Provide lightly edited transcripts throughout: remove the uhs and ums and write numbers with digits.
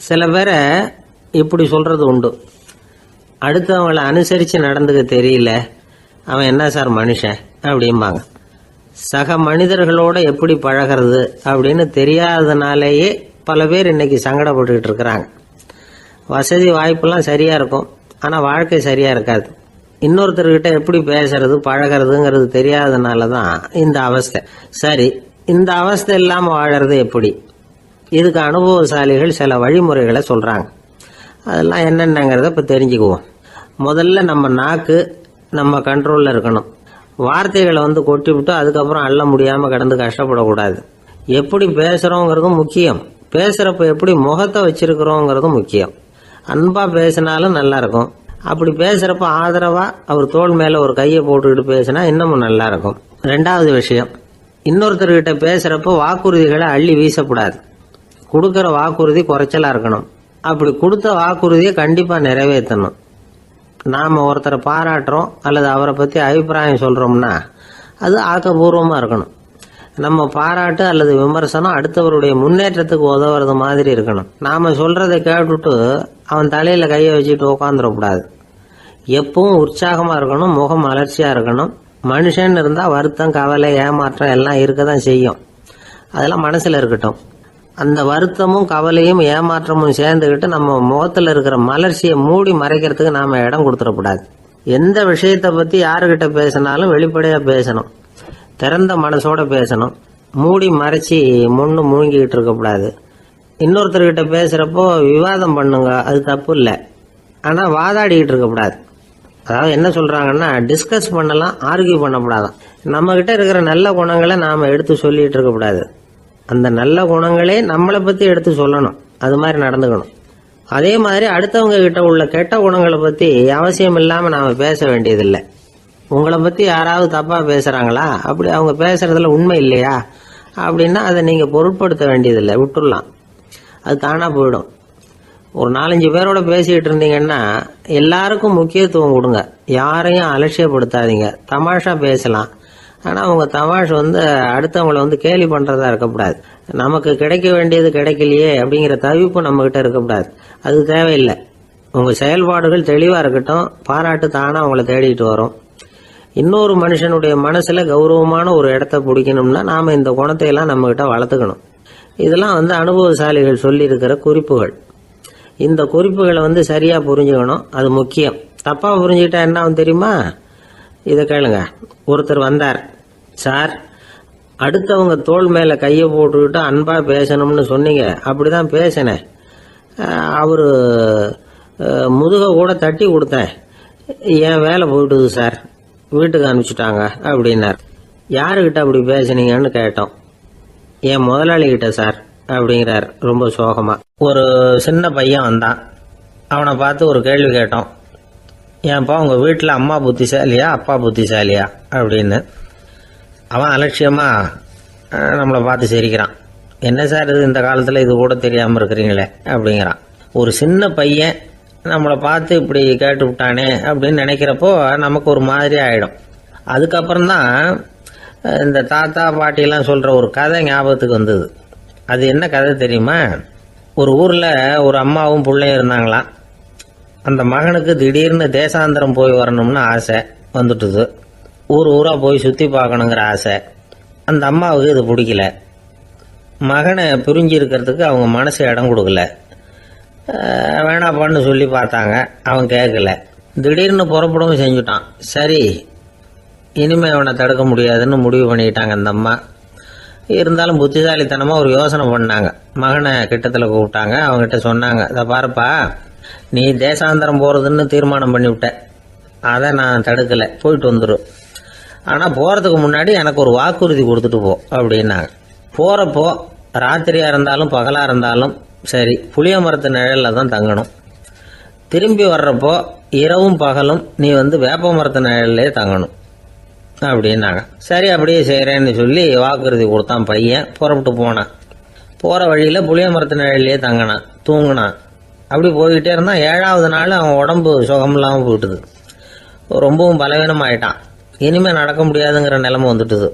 சில பேரை இப்படி சொல்றது உண்டு, அடுத்தவங்களை அனுசரித்து நடந்துக்க தெரியல, அவன் என்ன சார் மனுஷன் அப்படிம்பாங்க. சக மனிதர்களோட எப்படி பழகிறது அப்படின்னு தெரியாததுனாலேயே பல பேர் இன்னைக்கு சங்கடப்பட்டுக்கிட்டு இருக்கிறாங்க. வசதி வாய்ப்பெல்லாம் சரியா இருக்கும், ஆனால் வாழ்க்கை சரியா இருக்காது. இன்னொருத்தர்கிட்ட எப்படி பேசுறது பழகிறதுங்கிறது தெரியாததுனால தான் இந்த அவஸ்தை. சரி, இந்த அவஸ்தை இல்லாமல் வாழறது எப்படி? இதுக்கு அனுபவசாலிகள் சில வழிமுறைகளை சொல்றாங்க. அதெல்லாம் என்னென்னங்கிறத இப்போ தெரிஞ்சுக்குவோம். முதல்ல நம்ம நாக்கு நம்ம கண்ட்ரோலில் இருக்கணும். வார்த்தைகளை கொட்டி விட்டு அதுக்கப்புறம் அள்ள முடியாமல் கிடந்து கஷ்டப்படக்கூடாது. எப்படி பேசுகிறோங்கிறதும் முக்கியம், பேசுகிறப்ப எப்படி முகத்தை வச்சிருக்கிறோங்கிறதும் முக்கியம். அன்பாக பேசினாலும் நல்லா இருக்கும். அப்படி பேசுகிறப்ப ஆதரவாக அவர் தோள் மேலே ஒரு கையை போட்டுக்கிட்டு பேசினா இன்னமும் நல்லா இருக்கும். ரெண்டாவது விஷயம், இன்னொருத்தர்கிட்ட பேசுகிறப்ப வாக்குறுதிகளை அள்ளி வீசக்கூடாது. கொடுக்குற வாக்குறுதி குறைச்சலாக இருக்கணும். அப்படி கொடுத்த வாக்குறுதியை கண்டிப்பாக நிறைவேற்றணும். நாம் ஒருத்தரை பாராட்டுறோம் அல்லது அவரை பற்றி அபிப்பிராயம் சொல்கிறோம்னா அது ஆக்கப்பூர்வமாக இருக்கணும். நம்ம பாராட்டு அல்லது விமர்சனம் அடுத்தவருடைய முன்னேற்றத்துக்கு உதவுறது மாதிரி இருக்கணும். நாம் சொல்கிறத கேட்டுட்டு அவன் தலையில் கையை வச்சுட்டு உட்காந்துடக்கூடாது. எப்பவும் உற்சாகமாக இருக்கணும், முகம் மலர்ச்சியாக இருக்கணும். மனுஷன் இருந்தால் வருத்தம், கவலை, ஏமாற்றம் எல்லாம் இருக்க தான் செய்யும். அதெல்லாம் மனசில் இருக்கட்டும். அந்த வருத்தமும் கவலையும் ஏமாற்றமும் சேர்ந்துக்கிட்டு நம்ம முகத்தில் இருக்கிற மலர்ச்சியை மூடி மறைக்கிறதுக்கு நாம் இடம் கொடுத்துடக்கூடாது. எந்த விஷயத்தை பற்றி யாருக்கிட்ட பேசினாலும் வெளிப்படையாக பேசணும், திறந்த மனசோட பேசணும். மூடி மறைச்சி முன்னு மூழ்கிக்கிட்டு இருக்கக்கூடாது. இன்னொருத்தர்கிட்ட பேசுகிறப்போ விவாதம் பண்ணுங்க, அது தப்பு இல்லை. ஆனால் வாதாடிக்கிட்டு இருக்கக்கூடாது. அதாவது என்ன சொல்கிறாங்கன்னா, டிஸ்கஸ் பண்ணலாம், ஆர்கியூ பண்ணக்கூடாதான். நம்மக்கிட்ட இருக்கிற நல்ல குணங்களை நாம் எடுத்து சொல்லிகிட்டு இருக்கக்கூடாது. அந்த நல்ல குணங்களே நம்மளை பற்றி எடுத்து சொல்லணும், அது மாதிரி நடந்துக்கணும். அதே மாதிரி அடுத்தவங்க கிட்ட உள்ள கெட்ட குணங்களை பற்றி அவசியம் இல்லாமல் நாம் பேச வேண்டியதில்லை. உங்களை பற்றி யாராவது தப்பாக பேசுகிறாங்களா, அப்படி அவங்க பேசுகிறதுல உண்மை இல்லையா அப்படின்னா அதை நீங்கள் பொருட்படுத்த வேண்டியதில்லை, விட்டுடலாம். அது தானாக போயிடும். ஒரு 4-5 பேரோட பேசிக்கிட்டு இருந்தீங்கன்னா எல்லாருக்கும் முக்கியத்துவம் கொடுங்க, யாரையும் அலட்சியப்படுத்தாதீங்க. தமாஷா பேசலாம், ஆனால் உங்கள் தமாஷ் அடுத்தவங்களை கேலி பண்ணுறதா இருக்கக்கூடாது. நமக்கு கிடைக்க வேண்டியது கிடைக்கலையே அப்படிங்கிற தவிப்பு நம்மகிட்ட இருக்கக்கூடாது, அது தேவையில்லை. உங்கள் செயல்பாடுகள் தெளிவாக இருக்கட்டும், பாராட்டு தானாக அவங்கள தேடிட்டு வரும். இன்னொரு மனுஷனுடைய மனசில் கௌரவமான ஒரு இடத்த பிடிக்கணும்னா நாம் இந்த குணத்தை எல்லாம் நம்மகிட்ட வளர்த்துக்கணும். இதெல்லாம் அனுபவசாலிகள் சொல்லியிருக்கிற குறிப்புகள். இந்த குறிப்புகளை சரியாக புரிஞ்சுக்கணும், அது முக்கியம். தப்பாக புரிஞ்சுக்கிட்டா என்ன ஆகும் தெரியுமா? இதை கேளுங்க. ஒருத்தர் வந்தார், சார் அடுத்தவங்க தோள் மேலே கையை போட்டுக்கிட்டு அன்பாக பேசணும்னு சொன்னீங்க, அப்படிதான் பேசினேன். அவர் முதுகை கூட தட்டி கொடுத்தேன், என் வேலை போயிட்டுது சார், வீட்டுக்கு அனுப்பிச்சிட்டாங்க அப்படின்னார். யாருக்கிட்ட அப்படி பேசுனீங்கன்னு கேட்டோம். என் முதலாளிகிட்ட சார் அப்படிங்கிறார் ரொம்ப சோகமா. ஒரு சின்ன பையன் வந்தான், அவனை பார்த்து ஒரு கேள்வி கேட்டோம். ஏன்ப்பா உங்கள் வீட்டில் அம்மா புத்திசாலியா அப்பா புத்திசாலியா அப்படின்னு. அவன் அலட்சியமா நம்மளை பார்த்து சிரிக்கிறான். என்ன சார் இது, இந்த காலத்தில் இது கூட தெரியாமல் இருக்கிறீங்களே அப்படிங்கிறான். ஒரு சின்ன பையன் நம்மளை பார்த்து இப்படி கேட்டு விட்டானே அப்படின்னு நினைக்கிறப்போ நமக்கு ஒரு மாதிரி ஆகிடும். அதுக்கப்புறம்தான் இந்த தாத்தா பாட்டிலாம் சொல்கிற ஒரு கதை ஞாபகத்துக்கு வந்தது. அது என்ன கதை தெரியுமா? ஒரு ஊரில் ஒரு அம்மாவும் பிள்ளையும் இருந்தாங்களாம். அந்த மகனுக்கு திடீர்னு தேசாந்திரம் போய் வரணும்னு ஆசை வந்துட்டுது. ஊராக போய் சுற்றி பார்க்கணுங்கிற ஆசை. அந்த அம்மாவுக்கு இது பிடிக்கல. மகனை பிரிஞ்சு இருக்கிறதுக்கு அவங்க மனசு இடம் கொடுக்கல. வேணாப்பான்னு சொல்லி பார்த்தாங்க, அவன் கேட்கல. திடீர்னு புறப்படவும் செஞ்சுட்டான். சரி, இனிமேல் அவனை தடுக்க முடியாதுன்னு முடிவு பண்ணிக்கிட்டாங்க அந்த அம்மா. இருந்தாலும் புத்திசாலித்தனமாக ஒரு யோசனை பண்ணாங்க. மகனை கிட்டத்தில் கூப்பிட்டாங்க, அவங்ககிட்ட சொன்னாங்க, இதை பாருப்பா, நீ தேசாந்திரம் போகிறதுன்னு தீர்மானம் பண்ணிவிட்ட, அதை நான் தடுக்கலை, போயிட்டு வந்துடும். ஆனால் போகிறதுக்கு முன்னாடி எனக்கு ஒரு வாக்குறுதி கொடுத்துட்டு போ அப்படின்னாங்க. போகிறப்போ ராத்திரியாக இருந்தாலும் பகலாக இருந்தாலும் சரி புளிய மரத்து நிழலில் தான் தங்கணும். திரும்பி வர்றப்போ இரவும் பகலும் நீ வேப்ப மரத்து நிழல்லே தங்கணும் அப்படின்னாங்க. சரி அப்படியே செய்கிறேன்னு சொல்லி வாக்குறுதி கொடுத்தான் பையன். புறப்பட்டு போனான். போகிற வழியில் புளிய மரத்து நிழல்லே தங்கினான், தூங்கினான். அப்படி போய்கிட்டே இருந்தான். 7வது நாள் அவன் உடம்பு சுகம் இல்லாமல் போயிட்டுது. ரொம்பவும் பலவீனமாயிட்டான். இனிமேல் நடக்க முடியாதுங்கிற நிலைமை வந்துட்டுது.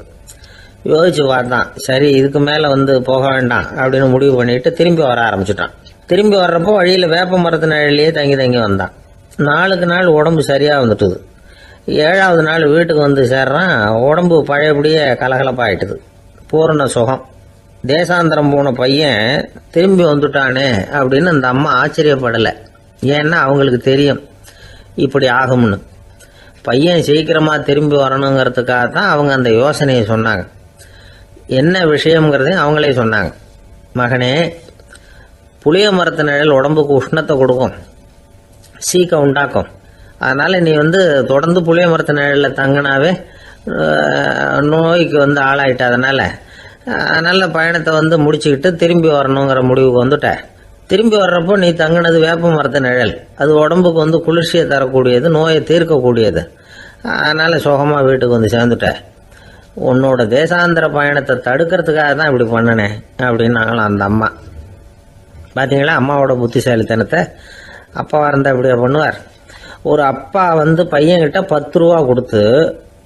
யோசிச்சு பார்த்தான். சரி, இதுக்கு மேல போக வேண்டாம் அப்படின்னு முடிவு பண்ணிட்டு திரும்பி வர ஆரம்பிச்சுட்டான். திரும்பி வர்றப்போ வழியில வேப்ப மரத்து நிழலையே தங்கி தங்கி வந்தான். நாளுக்கு நாள் உடம்பு சரியா வந்துட்டுது. 7வது நாள் வீட்டுக்கு சேர்றான். உடம்பு பழையபடியே கலகலப்பாயிட்டுது. பூரண சுகம். தேசாந்திரம் போன பையன் திரும்பி வந்துட்டானே அப்படின்னு அந்த அம்மா ஆச்சரியப்படலை. ஏன்னா அவங்களுக்கு தெரியும் இப்படி ஆகும்னு. பையன் சீக்கிரமா திரும்பி வரணுங்கிறதுக்காக தான் அவங்க அந்த யோசனையை சொன்னாங்க. என்ன விஷயம்ங்கிறதையும் அவங்களே சொன்னாங்க. மகனே, புளிய மரத்து நிழல் உடம்புக்கு உஷ்ணத்தை கொடுக்கும், சீக்க உண்டாக்கும். அதனால நீ தொடர்ந்து புளிய மரத்து நிழலில் தங்கினாவே நோய்க்கு ஆளாயிட்ட. அதனால நல்ல பயணத்தை முடிச்சுக்கிட்டு திரும்பி வரணுங்கிற முடிவுக்கு வந்துட்ட. திரும்பி வர்றப்போ நீ தங்கினது வேப்ப மரத்து நிழல். அது உடம்புக்கு குளிர்ச்சியை தரக்கூடியது, நோயை தீர்க்கக்கூடியது. அதனால சுகமா வீட்டுக்கு சேர்ந்துட்ட. உன்னோட தேசாந்திர பயணத்தை தடுக்கிறதுக்காக தான் இப்படி பண்ணினேன் அப்படின்னாங்களாம் அந்த அம்மா. பார்த்தீங்களா அம்மாவோட புத்திசாலித்தனத்தை? அப்பாவா இருந்தால் இப்படியா பண்ணுவார்? ஒரு அப்பா பையன்கிட்ட 10 ரூபா கொடுத்து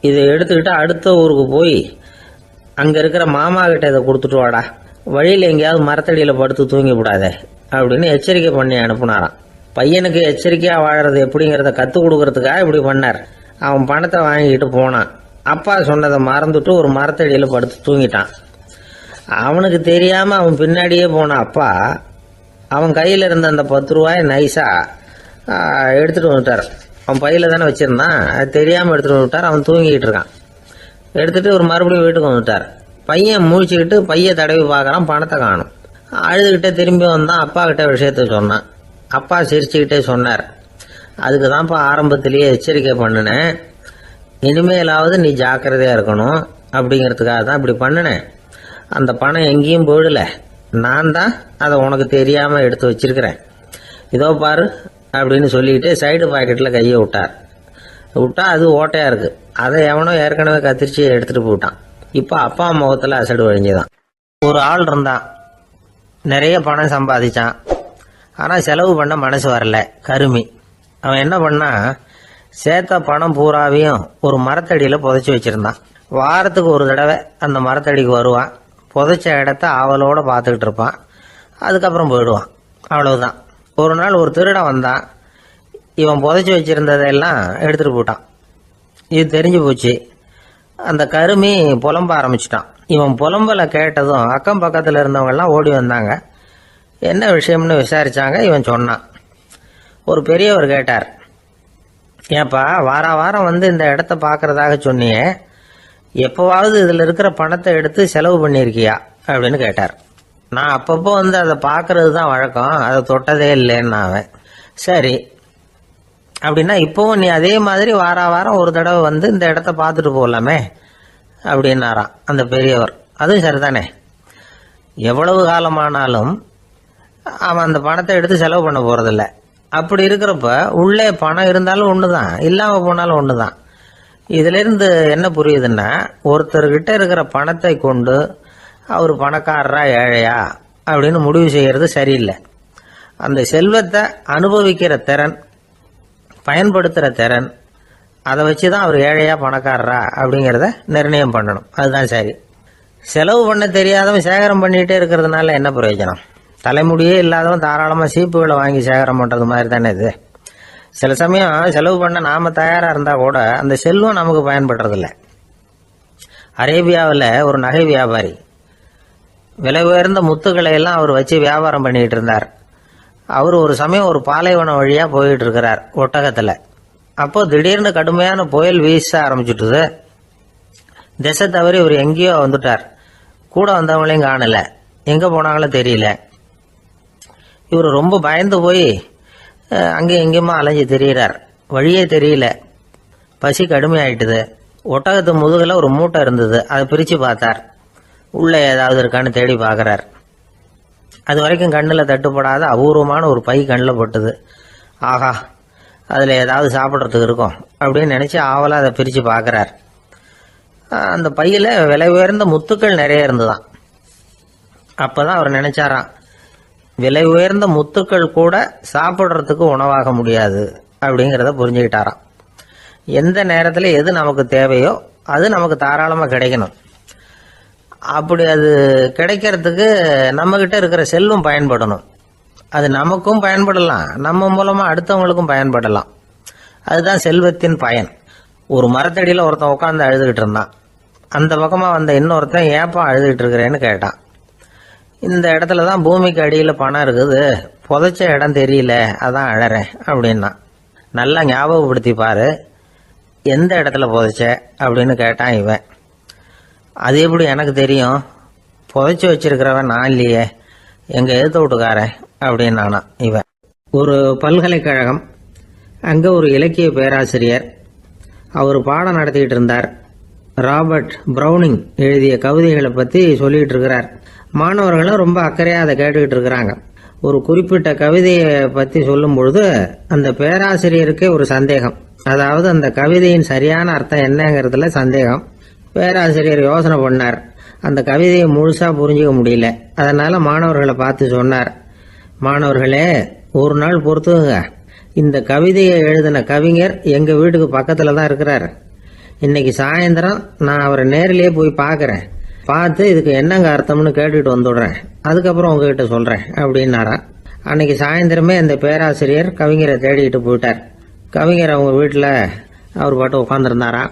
இதை எடுத்துக்கிட்டு அடுத்த ஊருக்கு போய் அங்கே இருக்கிற மாமா கிட்ட இதை கொடுத்துட்டு வாடா, வழியில் எங்கேயாவது மரத்தடியில் படுத்து தூங்கி விடாதே அப்படின்னு எச்சரிக்கை பண்ணி அனுப்புனாராம். பையனுக்கு எச்சரிக்கையாக வாழறது எப்படிங்கிறத கற்றுக் கொடுக்கறதுக்காக இப்படி பண்ணார். அவன் பணத்தை வாங்கிட்டு போனான். அப்பா சொன்னதை மறந்துட்டு ஒரு மரத்தடியில் படுத்து தூங்கிட்டான். அவனுக்கு தெரியாமல் அவன் பின்னாடியே போன அப்பா அவன் கையில் இருந்த அந்த 10 ரூபாயை நைஸாக எடுத்துகிட்டு வந்துட்டார். அவன் பையில தானே வச்சுருந்தான், அது தெரியாமல் எடுத்துகிட்டு வந்துட்டார். அவன் தூங்கிக்கிட்டு இருக்கான். எடுத்துகிட்டு ஒரு மறுபடியும் வீட்டுக்கு வந்துட்டார். பையன் முழிச்சுக்கிட்டு பைய தடவி பார்க்குறான், பணத்தை காணும். அழுதுகிட்டே திரும்பி வந்தான். அப்பா கிட்ட விஷயத்த சொன்னான். அப்பா சிரிச்சுக்கிட்டே சொன்னார், அதுக்கு தான்ப்பா ஆரம்பத்திலேயே எச்சரிக்கை பண்ணினேன், இனிமேலாவது நீ ஜாக்கிரதையாக இருக்கணும் அப்படிங்கிறதுக்காக தான் இப்படி பண்ணினேன். அந்த பணம் எங்கேயும் போயிடல, நான் தான் அதை உனக்கு தெரியாமல் எடுத்து வச்சிருக்கிறேன். இதோ பாரு அப்படின்னு சொல்லிட்டு சைடு பாக்கெட்டில் கையை விட்டா அது ஓட்டையாக இருக்குது. அதை எவனோ ஏற்கனவே கத்திரிச்சு எடுத்துகிட்டு போயிட்டான். இப்போ அப்பா முகத்தில் அசடு வழிஞ்சுதான். ஒரு ஆள் இருந்தான், நிறைய பணம் சம்பாதிச்சான். ஆனால் செலவு பண்ண மனசு வரல, கருமி. அவன் என்ன பண்ணா, சேர்த்த பணம் பூராவையும் ஒரு மரத்தடியில் புதைச்சி வச்சிருந்தான். வாரத்துக்கு ஒரு தடவை அந்த மரத்தடிக்கு வருவான். புதைச்ச இடத்த ஆவலோடு பார்த்துக்கிட்டு இருப்பான். அதுக்கப்புறம் போயிடுவான். அவ்வளவுதான். ஒரு நாள் ஒரு திருடன் வந்தான். இவன் புதைச்சி வச்சிருந்ததெல்லாம் எடுத்துகிட்டு போயிட்டான். இது தெரிஞ்சு போச்சு. அந்த கருமி புலம்ப ஆரம்பிச்சிட்டான். இவன் புலம்பலை கேட்டதும் அக்கம் பக்கத்தில் இருந்தவங்கெல்லாம் ஓடி வந்தாங்க. என்ன விஷயம்னு விசாரிச்சாங்க. இவன் சொன்னான். ஒரு பெரியவர் கேட்டார், ஏப்பா வாரம் இந்த இடத்த பார்க்கறதாக சொன்னியே, எப்போவாவது இதில் இருக்கிற பணத்தை எடுத்து செலவு பண்ணியிருக்கியா அப்படின்னு கேட்டார். நான் அப்பப்போ அதை பார்க்கறது தான் வழக்கம், அதை தொட்டதே இல்லைன்னு அவன். சரி அப்படின்னா இப்போவும் நீ அதே மாதிரி வாரம் ஒரு தடவை இந்த இடத்த பார்த்துட்டு போகலாமே அப்படின்னாராம் அந்த பெரியவர். அதுவும் சரிதானே, எவ்வளவு காலமானாலும் அவன் அந்த பணத்தை எடுத்து செலவு பண்ண போறதில்ல. அப்படி இருக்கிறப்ப உள்ளே பணம் இருந்தாலும் ஒன்று தான், இல்லாமல் போனாலும் ஒன்று தான். இதிலிருந்து என்ன புரியுதுன்னா, ஒருத்தர்கிட்ட இருக்கிற பணத்தை கொண்டு அவர் பணக்காரரா ஏழையா அப்படின்னு முடிவு செய்கிறது சரியில்லை. அந்த செல்வத்தை அனுபவிக்கிற திறன், பயன்படுத்துகிற திறன், அதை வச்சு தான் அவர் ஏழையா பணக்காரரா அப்படிங்கிறத நிர்ணயம் பண்ணணும். அதுதான் சரி. செலவு பண்ண தெரியாதவன் சேகரம் பண்ணிகிட்டே இருக்கிறதுனால என்ன பிரயோஜனம்? தலைமுடியே இல்லாதவன் தாராளமாக சீப்புகளை வாங்கி சேகரம் பண்ணுறது மாதிரி தானே இது. சில சமயம் செலவு பண்ண நாம் தயாராக இருந்தால் கூட அந்த செல்வம் நமக்கு பயன்படுறதில்ல. அரேபியாவில் ஒரு நகை வியாபாரி விலை உயர்ந்த முத்துக்களை எல்லாம் அவர் வச்சு வியாபாரம் பண்ணிகிட்டு இருந்தார். அவர் ஒரு சமயம் ஒரு பாலைவனம் வழியாக போயிட்டு இருக்கிறார் ஒட்டகத்தில். அப்போ திடீர்னு கடுமையான புயல் வீச ஆரம்பிச்சுட்டுது. திசை தவறி இவர் எங்கேயோ வந்துட்டார். கூட வந்தவங்களையும் காணலை, எங்கே போனாங்களோ தெரியல. இவர் ரொம்ப பயந்து போய் அங்கே எங்கேயுமா அலைஞ்சு தெரிகிறார். வழியே தெரியல. பசி கடுமையாயிட்டுது. ஒட்டகத்து முதுகில் ஒரு மூட்டை இருந்தது. அதை பிரித்து பார்த்தார். உள்ளே ஏதாவது இருக்கான்னு தேடி பார்க்குறார். அது வரைக்கும் கண்ணில் தட்டுப்படாத அபூர்வமான ஒரு பை கண்ணில் பட்டுது. ஆஹா, அதில் ஏதாவது சாப்பிட்றதுக்கு இருக்கும் அப்படின்னு நினச்சி ஆவலாக அதை பிரித்து பார்க்குறார். அந்த பையில் விலை உயர்ந்த முத்துக்கள் நிறைய இருந்துதான். அப்போ தான் அவர் நினச்சாராம், விலை உயர்ந்த முத்துக்கள் கூட சாப்பிட்றதுக்கு உணவாக முடியாது அப்படிங்கிறத புரிஞ்சுக்கிட்டாராம். எந்த நேரத்தில் எது நமக்கு தேவையோ அது நமக்கு தாராளமாக கிடைக்கணும். அப்படி அது கிடைக்கிறதுக்கு நம்மகிட்ட இருக்கிற செல்வம் பயன்படணும். அது நமக்கும் பயன்படலாம், நம்ம மூலமா அடுத்தவங்களுக்கும் பயன்படலாம். அதுதான் செல்வத்தின் பயன். ஒரு மரத்தடியில் ஒருத்தன் உட்காந்து அழுதுகிட்டு இருந்தான். அந்த பக்கமாக வந்த இன்னொருத்தன் ஏப்பா அழுதுகிட்டு இருக்கிறேன்னு கேட்டான். இந்த இடத்துல தான் பூமிக்கு அடியில் பணம் இருக்குது, புதைச்ச இடம் தெரியல, அதான் அழறேன் அப்படின்னா. நல்லா ஞாபகப்படுத்தி பாரு, எந்த இடத்துல புதைச்ச அப்படின்னு கேட்டான் இவன். அது எப்படி எனக்கு தெரியும், புதைச்சி வச்சிருக்கிறவன் நான் இல்லையே, எங்க எழுத்து வீட்டுக்காரன் அப்படின்னானா இவன். ஒரு பல்கலைக்கழகம், அங்கே ஒரு இலக்கிய பேராசிரியர், அவர் பாடம் நடத்திக்கிட்டு இருந்தார். ராபர்ட் ப்ரௌனிங் எழுதிய கவிதைகளை பற்றி சொல்லிகிட்டு இருக்கிறார். மாணவர்களும் ரொம்ப அக்கறையாக அதை கேட்டுக்கிட்டு இருக்கிறாங்க. ஒரு குறிப்பிட்ட கவிதையை பற்றி சொல்லும் பொழுது அந்த பேராசிரியருக்கே ஒரு சந்தேகம். அதாவது அந்த கவிதையின் சரியான அர்த்தம் என்னங்கிறதுல சந்தேகம். பேராசிரியர் யோசனை பண்ணார். அந்த கவிதையை முழுசாக புரிஞ்சிக்க முடியல. அதனால் மாணவர்களை பார்த்து சொன்னார், மாணவர்களே, ஒரு நாள் பொறுத்துங்க, இந்த கவிதையை எழுதின கவிஞர் எங்கள் வீட்டுக்கு பக்கத்தில் தான் இருக்கிறார். இன்னைக்கு சாயந்தரம் நான் அவரை நேரிலேயே போய் பார்க்குறேன். பார்த்து இதுக்கு என்னங்க அர்த்தம்னு கேட்டுட்டு வந்துடுறேன். அதுக்கப்புறம் உங்ககிட்ட சொல்கிறேன் அப்படின்னாரா. அன்னைக்கு சாயந்தரமே அந்த பேராசிரியர் கவிஞரை தேடிக்கிட்டு போயிட்டார். கவிஞர் அவங்க வீட்டில் அவர் பாட்டு உட்காந்துருந்தாரா.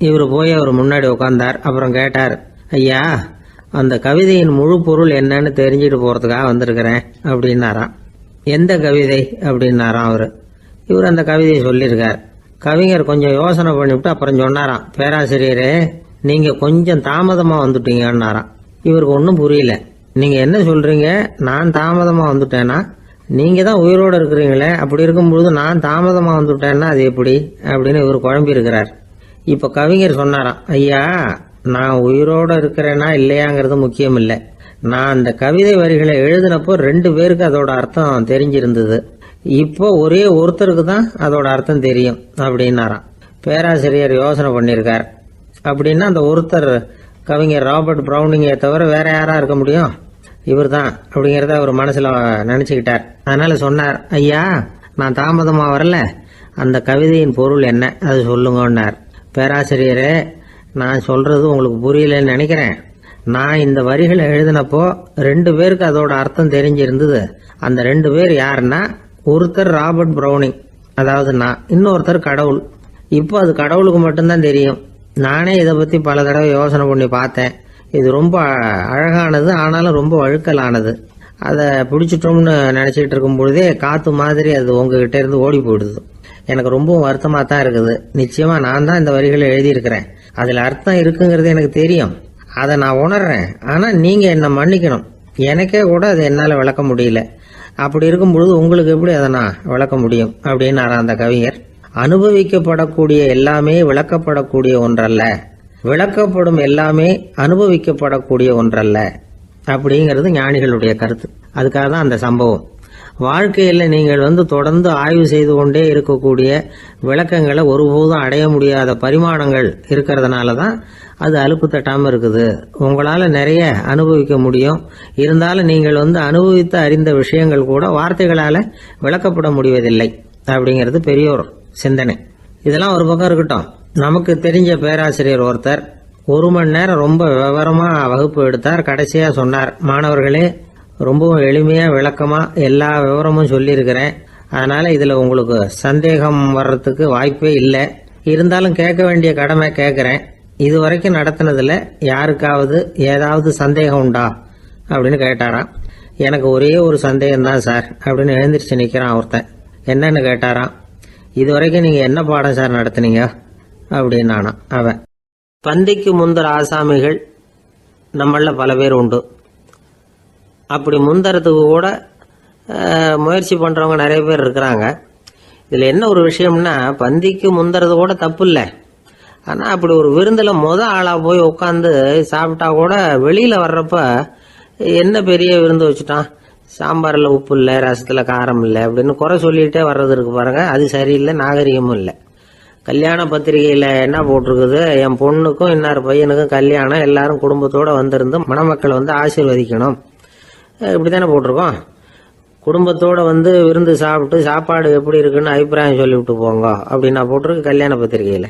இவர் போய் அவர் முன்னாடி உட்காந்தார். அப்புறம் கேட்டார், ஐயா, அந்த கவிதையின் முழு பொருள் என்னன்னு தெரிஞ்சுட்டு போகிறதுக்காக வந்திருக்கிறேன் அப்படின்னாராம். எந்த கவிதை அப்படின்னாராம் அவர். இவர் அந்த கவிதையை சொல்லியிருக்கார். கவிஞர் கொஞ்சம் யோசனை பண்ணிவிட்டு அப்புறம் சொன்னாராம், பேராசிரியரே, நீங்கள் கொஞ்சம் தாமதமாக வந்துட்டீங்கன்னாராம். இவருக்கு ஒன்றும் புரியல. நீங்கள் என்ன சொல்கிறீங்க, நான் தாமதமாக வந்துட்டேன்னா? நீங்கள் தான் உயிரோடு இருக்கிறீங்களே, அப்படி இருக்கும்பொழுது நான் தாமதமாக வந்துட்டேன்னா அது எப்படி அப்படின்னு இவர் குழம்பி இருக்கிறார். இப்போ கவிஞர் சொன்னாராம், ஐயா, நான் உயிரோடு இருக்கிறேன்னா இல்லையாங்கிறது முக்கியம் இல்லை. நான் அந்த கவிதை வரிகளை எழுதினப்போ 2 பேருக்கு அதோட அர்த்தம் தெரிஞ்சிருந்தது. இப்போ ஒரே ஒருத்தருக்கு தான் அதோட அர்த்தம் தெரியும் அப்படின்னாராம். பேராசிரியர் யோசனை பண்ணியிருக்கார். அப்படின்னா அந்த ஒருத்தர் கவிஞர் ராபர்ட் ப்ரௌனிங்கை தவிர வேற யாரா இருக்க முடியும்? இவர் தான் அப்படிங்கிறத அவர் மனசுல நினைச்சுக்கிட்டார். அதனால சொன்னார், ஐயா, நான் தாமதமா வரல, அந்த கவிதையின் பொருள் என்ன அது சொல்லுங்கன்னார். பேராசிரியரே, நான் சொல்றது உங்களுக்கு புரியலன்னு நினைக்கிறேன். நான் இந்த வரிகளை எழுதினப்போ 2 பேருக்கு அதோட அர்த்தம் தெரிஞ்சிருந்தது. அந்த 2 பேர் யாருன்னா, ஒருத்தர் ராபர்ட் ப்ரௌனிங், அதாவது நான், இன்னொருத்தர் கடவுள். இப்போ அது கடவுளுக்கு மட்டும்தான் தெரியும். நானே இதை பற்றி பல தடவை யோசனை பண்ணி பார்த்தேன். இது ரொம்ப அழகானது, ஆனாலும் ரொம்ப வழுக்கலானது. அதை பிடிச்சிட்டோம்னு நினச்சிக்கிட்டு இருக்கும் பொழுதே காற்று மாதிரி அது உங்ககிட்ட இருந்து ஓடி போயிடுது. எனக்கு ரொம்பவும் வருத்தமாக தான் இருக்குது. நிச்சயமாக நான் தான் இந்த வரிகளை எழுதியிருக்கிறேன். அதில் அர்த்தம் இருக்குங்கிறது எனக்கு தெரியும், அதை நான் உணர்றேன். ஆனால் நீங்கள் என்னை மன்னிக்கணும், எனக்கே கூட அதை என்னால் விளக்க முடியல. அப்படி இருக்கும் பொழுது உங்களுக்கு எப்படி அதை நான் விளக்க முடியும் அப்படின்னாரா அந்த கவிஞர். அனுபவிக்கப்படக்கூடிய எல்லாமே விளக்கப்படக்கூடிய ஒன்றல்ல, விளக்கப்படும் எல்லாமே அனுபவிக்கப்படக்கூடிய ஒன்றல்ல அப்படிங்கிறது ஞானிகளுடைய கருத்து. அதுக்காக தான் அந்த சம்பவம். வாழ்க்கையில் நீங்கள் தொடர்ந்து ஆய்வு செய்து கொண்டே இருக்கக்கூடிய விளக்கங்களை ஒருபோதும் அடைய முடியாத பரிமாணங்கள் இருக்கிறதுனால தான் அது அலுப்பு தட்டாமல் இருக்குது. உங்களால் நிறைய அனுபவிக்க முடியும், இருந்தாலும் நீங்கள் அனுபவித்து அறிந்த விஷயங்கள் கூட வார்த்தைகளால் விளக்கப்பட முடிவதில்லை அப்படிங்கிறது பெரியோர் சிந்தனை. இதெல்லாம் ஒரு பக்கம் இருக்கட்டும். நமக்கு தெரிஞ்ச பேராசிரியர் ஒருத்தர் 1 மணி நேரம் ரொம்ப விவரமா வகுப்பு எடுத்தார். கடைசியா சொன்னார், மாணவர்களே, ரொம்பவும் எளிமையா விளக்கமா எல்லா விவரமும் சொல்லியிருக்கிறேன். அதனால இதுல உங்களுக்கு சந்தேகம் வர்றதுக்கு வாய்ப்பே இல்லை. இருந்தாலும் கேட்க வேண்டிய கடமை கேட்கிறேன். இது வரைக்கும் நடத்தினதுல யாருக்காவது ஏதாவது சந்தேகம் உண்டா அப்படின்னு கேட்டாராம். எனக்கு ஒரே ஒரு சந்தேகம் தான் சார் அப்படின்னு எழுந்திரிச்சு நிற்கிறான் ஒருத்தன். என்னன்னு கேட்டாராம். இது வரைக்கும் நீங்க என்ன பாடம் சார் நடத்துனீங்க அப்படின்னானா அவன். பந்திக்கு முந்தர ஆசாமிகள் நம்மள பல பேர் உண்டு. அப்படி முந்தறதுக்கு கூட முயற்சி பண்றவங்க நிறைய பேர் இருக்கிறாங்க. இதுல என்ன ஒரு விஷயம்னா, பந்திக்கு முந்தறது கூட தப்பு இல்லை. ஆனா அப்படி ஒரு விருந்துல ஆளா போய் உட்காந்து சாப்பிட்டா கூட வெளியில வர்றப்ப என்ன பெரிய விருந்து வச்சுட்டான், சாம்பாரில் உப்பு இல்லை, ரசத்தில் காரம் இல்லை அப்படின்னு குறை சொல்லிகிட்டே வர்றது இருக்கு பாருங்க, அது சரியில்லை, நாகரிகமும் இல்லை. கல்யாண பத்திரிகையில் என்ன போட்டிருக்குது, என் பொண்ணுக்கும் இன்னார் பையனுக்கும் கல்யாணம், எல்லாரும் குடும்பத்தோடு வந்திருந்து மணமக்கள் ஆசீர்வதிக்கணும், இப்படி தானே போட்டிருக்கோம். குடும்பத்தோடு விருந்து சாப்பிட்டு சாப்பாடு எப்படி இருக்குன்னு அபிப்பிராயம் சொல்லிவிட்டு போங்க அப்படின்னா போட்டிருக்கு கல்யாண பத்திரிகையில்.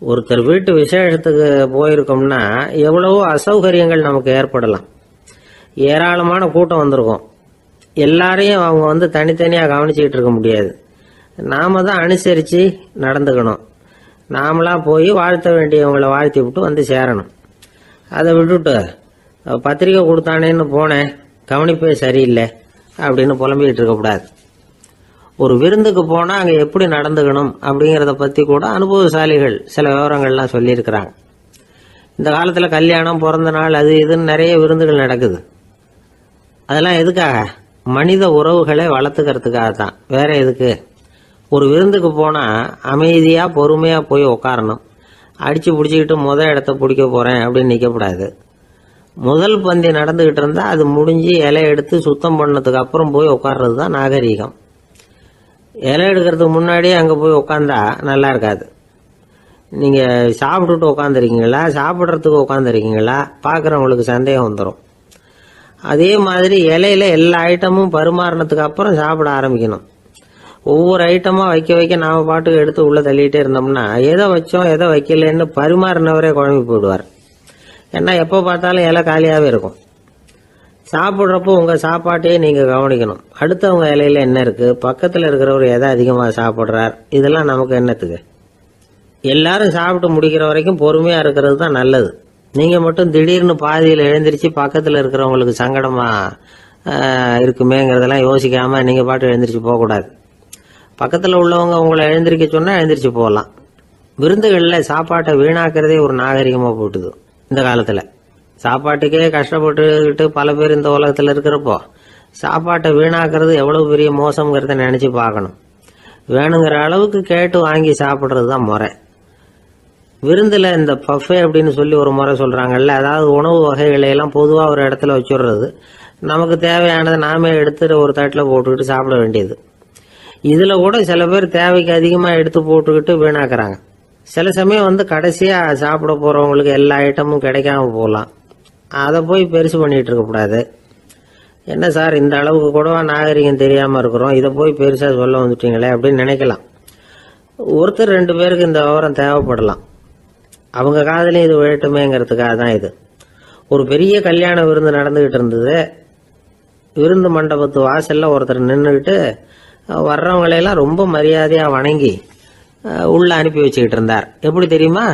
ஒருத்தர் வீட்டு விசேஷத்துக்கு போயிருக்கோம்னா எவ்வளவோ அசௌகரியங்கள் நமக்கு ஏற்படலாம். ஏராளமான கூட்டம் வந்திருக்கும். எல்லாரையும் அவங்க வந்து தனித்தனியாக கவனிச்சுக்கிட்டு இருக்க முடியாது. நாம தான் அனுசரித்து நடந்துக்கணும். நாமளா போய் வாழ்த்த வேண்டியவங்களை வாழ்த்தி விட்டு வந்து சேரணும். அதை விட்டுட்டு பத்திரிக்கை கொடுத்தானேன்னு போனேன், கவனிப்பே சரியில்லை அப்படின்னு புலம்பிக்கிட்டு இருக்கக்கூடாது. ஒரு விருந்துக்கு போனால் அங்கே எப்படி நடந்துக்கணும் அப்படிங்கிறத பற்றி கூட அனுபவசாலிகள் சில விவரங்கள்லாம் சொல்லியிருக்கிறாங்க. இந்த காலத்தில் கல்யாணம், பிறந்த நாள், அது இதுன்னு நிறைய விருந்துகள் நடக்குது. அதெல்லாம் எதுக்காக? மனித உறவுகளை வளர்த்துக்கிறதுக்காக தான், வேற எதுக்கு? ஒரு விருந்துக்கு போனால் அமைதியாக பொறுமையாக போய் உக்காரணும். அடித்து பிடிச்சிக்கிட்டு இடத்த பிடிக்க போகிறேன் அப்படின்னு நிற்கக்கூடாது. முதல் பந்தி நடந்துக்கிட்டு இருந்தால் அது முடிஞ்சு இலை எடுத்து சுத்தம் பண்ணதுக்கு அப்புறம் போய் உட்கார்றது தான் நாகரீகம். இலை எடுக்கிறதுக்கு முன்னாடியே அங்கே போய் உட்காந்தா நல்லா இருக்காது. நீங்கள் சாப்பிட்டுட்டு உட்காந்துருக்கீங்களா, சாப்பிட்றதுக்கு உட்காந்துருக்கீங்களா, பார்க்குறவங்களுக்கு சந்தேகம் வந்துடும். அதே மாதிரி இலையில எல்லா ஐட்டமும் பரிமாறினதுக்கு அப்புறம் சாப்பிட ஆரம்பிக்கணும். ஒவ்வொரு ஐட்டமாக வைக்க வைக்க நாம் பாட்டுக்கு எடுத்து உள்ளே தள்ளிகிட்டே இருந்தோம்னா எதை வச்சோம் எதை வைக்கலன்னு பரிமாறினவரே குழம்பி போயிடுவார். ஏன்னா எப்போ பார்த்தாலும் இலை காலியாகவே இருக்கும். சாப்பிட்றப்போ உங்கள் சாப்பாட்டையே நீங்கள் கவனிக்கணும். அடுத்தவங்க இலையில என்ன இருக்குது, பக்கத்தில் இருக்கிறவர் எதை அதிகமாக சாப்பிட்றார், இதெல்லாம் நமக்கு என்னத்துக்கு? எல்லாரும் சாப்பிட்டு முடிக்கிற வரைக்கும் பொறுமையாக இருக்கிறது தான் நல்லது. நீங்கள் மட்டும் திடீர்னு பாதியில் எழுந்திரிச்சு பக்கத்தில் இருக்கிறவங்களுக்கு சங்கடமாக இருக்குமேங்கிறதெல்லாம் யோசிக்காமல் நீங்கள் பாட்டு எழுந்திரிச்சு போகக்கூடாது. பக்கத்தில் உள்ளவங்க உங்களை எழுந்திரிக்க சொன்னால் எழுந்திரிச்சு போகலாம். விருந்துகளில் சாப்பாட்டை வீணாக்கிறதே ஒரு நாகரிகமாக போட்டுது. இந்த காலத்தில் சாப்பாட்டுக்கே கஷ்டப்பட்டுக்கிட்டு பல பேர் இந்த உலகத்தில் இருக்கிறப்போ சாப்பாட்டை வீணாக்கிறது எவ்வளவு பெரிய மோசங்கிறத நினச்சி பார்க்கணும். வேணுங்கிற அளவுக்கு கேட்டு வாங்கி சாப்பிட்றது தான் முறை. விருந்தில் இந்த பஃபே அப்படின்னு சொல்லி ஒரு முறை சொல்கிறாங்கல்ல, அதாவது உணவு வகைகளையெல்லாம் பொதுவாக ஒரு இடத்துல வச்சுடுறது, நமக்கு தேவையானதை நாமே எடுத்து ஒரு தட்டில் போட்டுக்கிட்டு சாப்பிட வேண்டியது. இதில் கூட சில பேர் தேவைக்கு அதிகமாக எடுத்து போட்டுக்கிட்டு வீணாக்குறாங்க. சில சமயம் வந்து கடைசியாக சாப்பிட போகிறவங்களுக்கு எல்லா ஐட்டமும் கிடைக்காம போகலாம். அதை போய் பெருசு பண்ணிகிட்டு இருக்கக்கூடாது. என்ன சார் இந்த அளவுக்கு கூடவா நாகரிகம் தெரியாமல் இருக்கிறோம், இதை போய் பெருசாக சொல்ல வந்துட்டீங்களே அப்படின்னு நினைக்கலாம். ஒருத்தர் 2 பேருக்கு இந்த விவரம் தேவைப்படலாம். அவங்க காதலையும் இது விழட்டுமேங்கிறதுக்காக தான் இது. ஒரு பெரிய கல்யாண விருந்து நடந்துக்கிட்டு இருந்தது. விருந்து மண்டபத்து வாசலில் ஒருத்தர் நின்றுக்கிட்டு வர்றவங்களையெல்லாம் ரொம்ப மரியாதையாக வணங்கி உள்ளே அனுப்பி வச்சுக்கிட்டு இருந்தார். எப்படி தெரியுமா?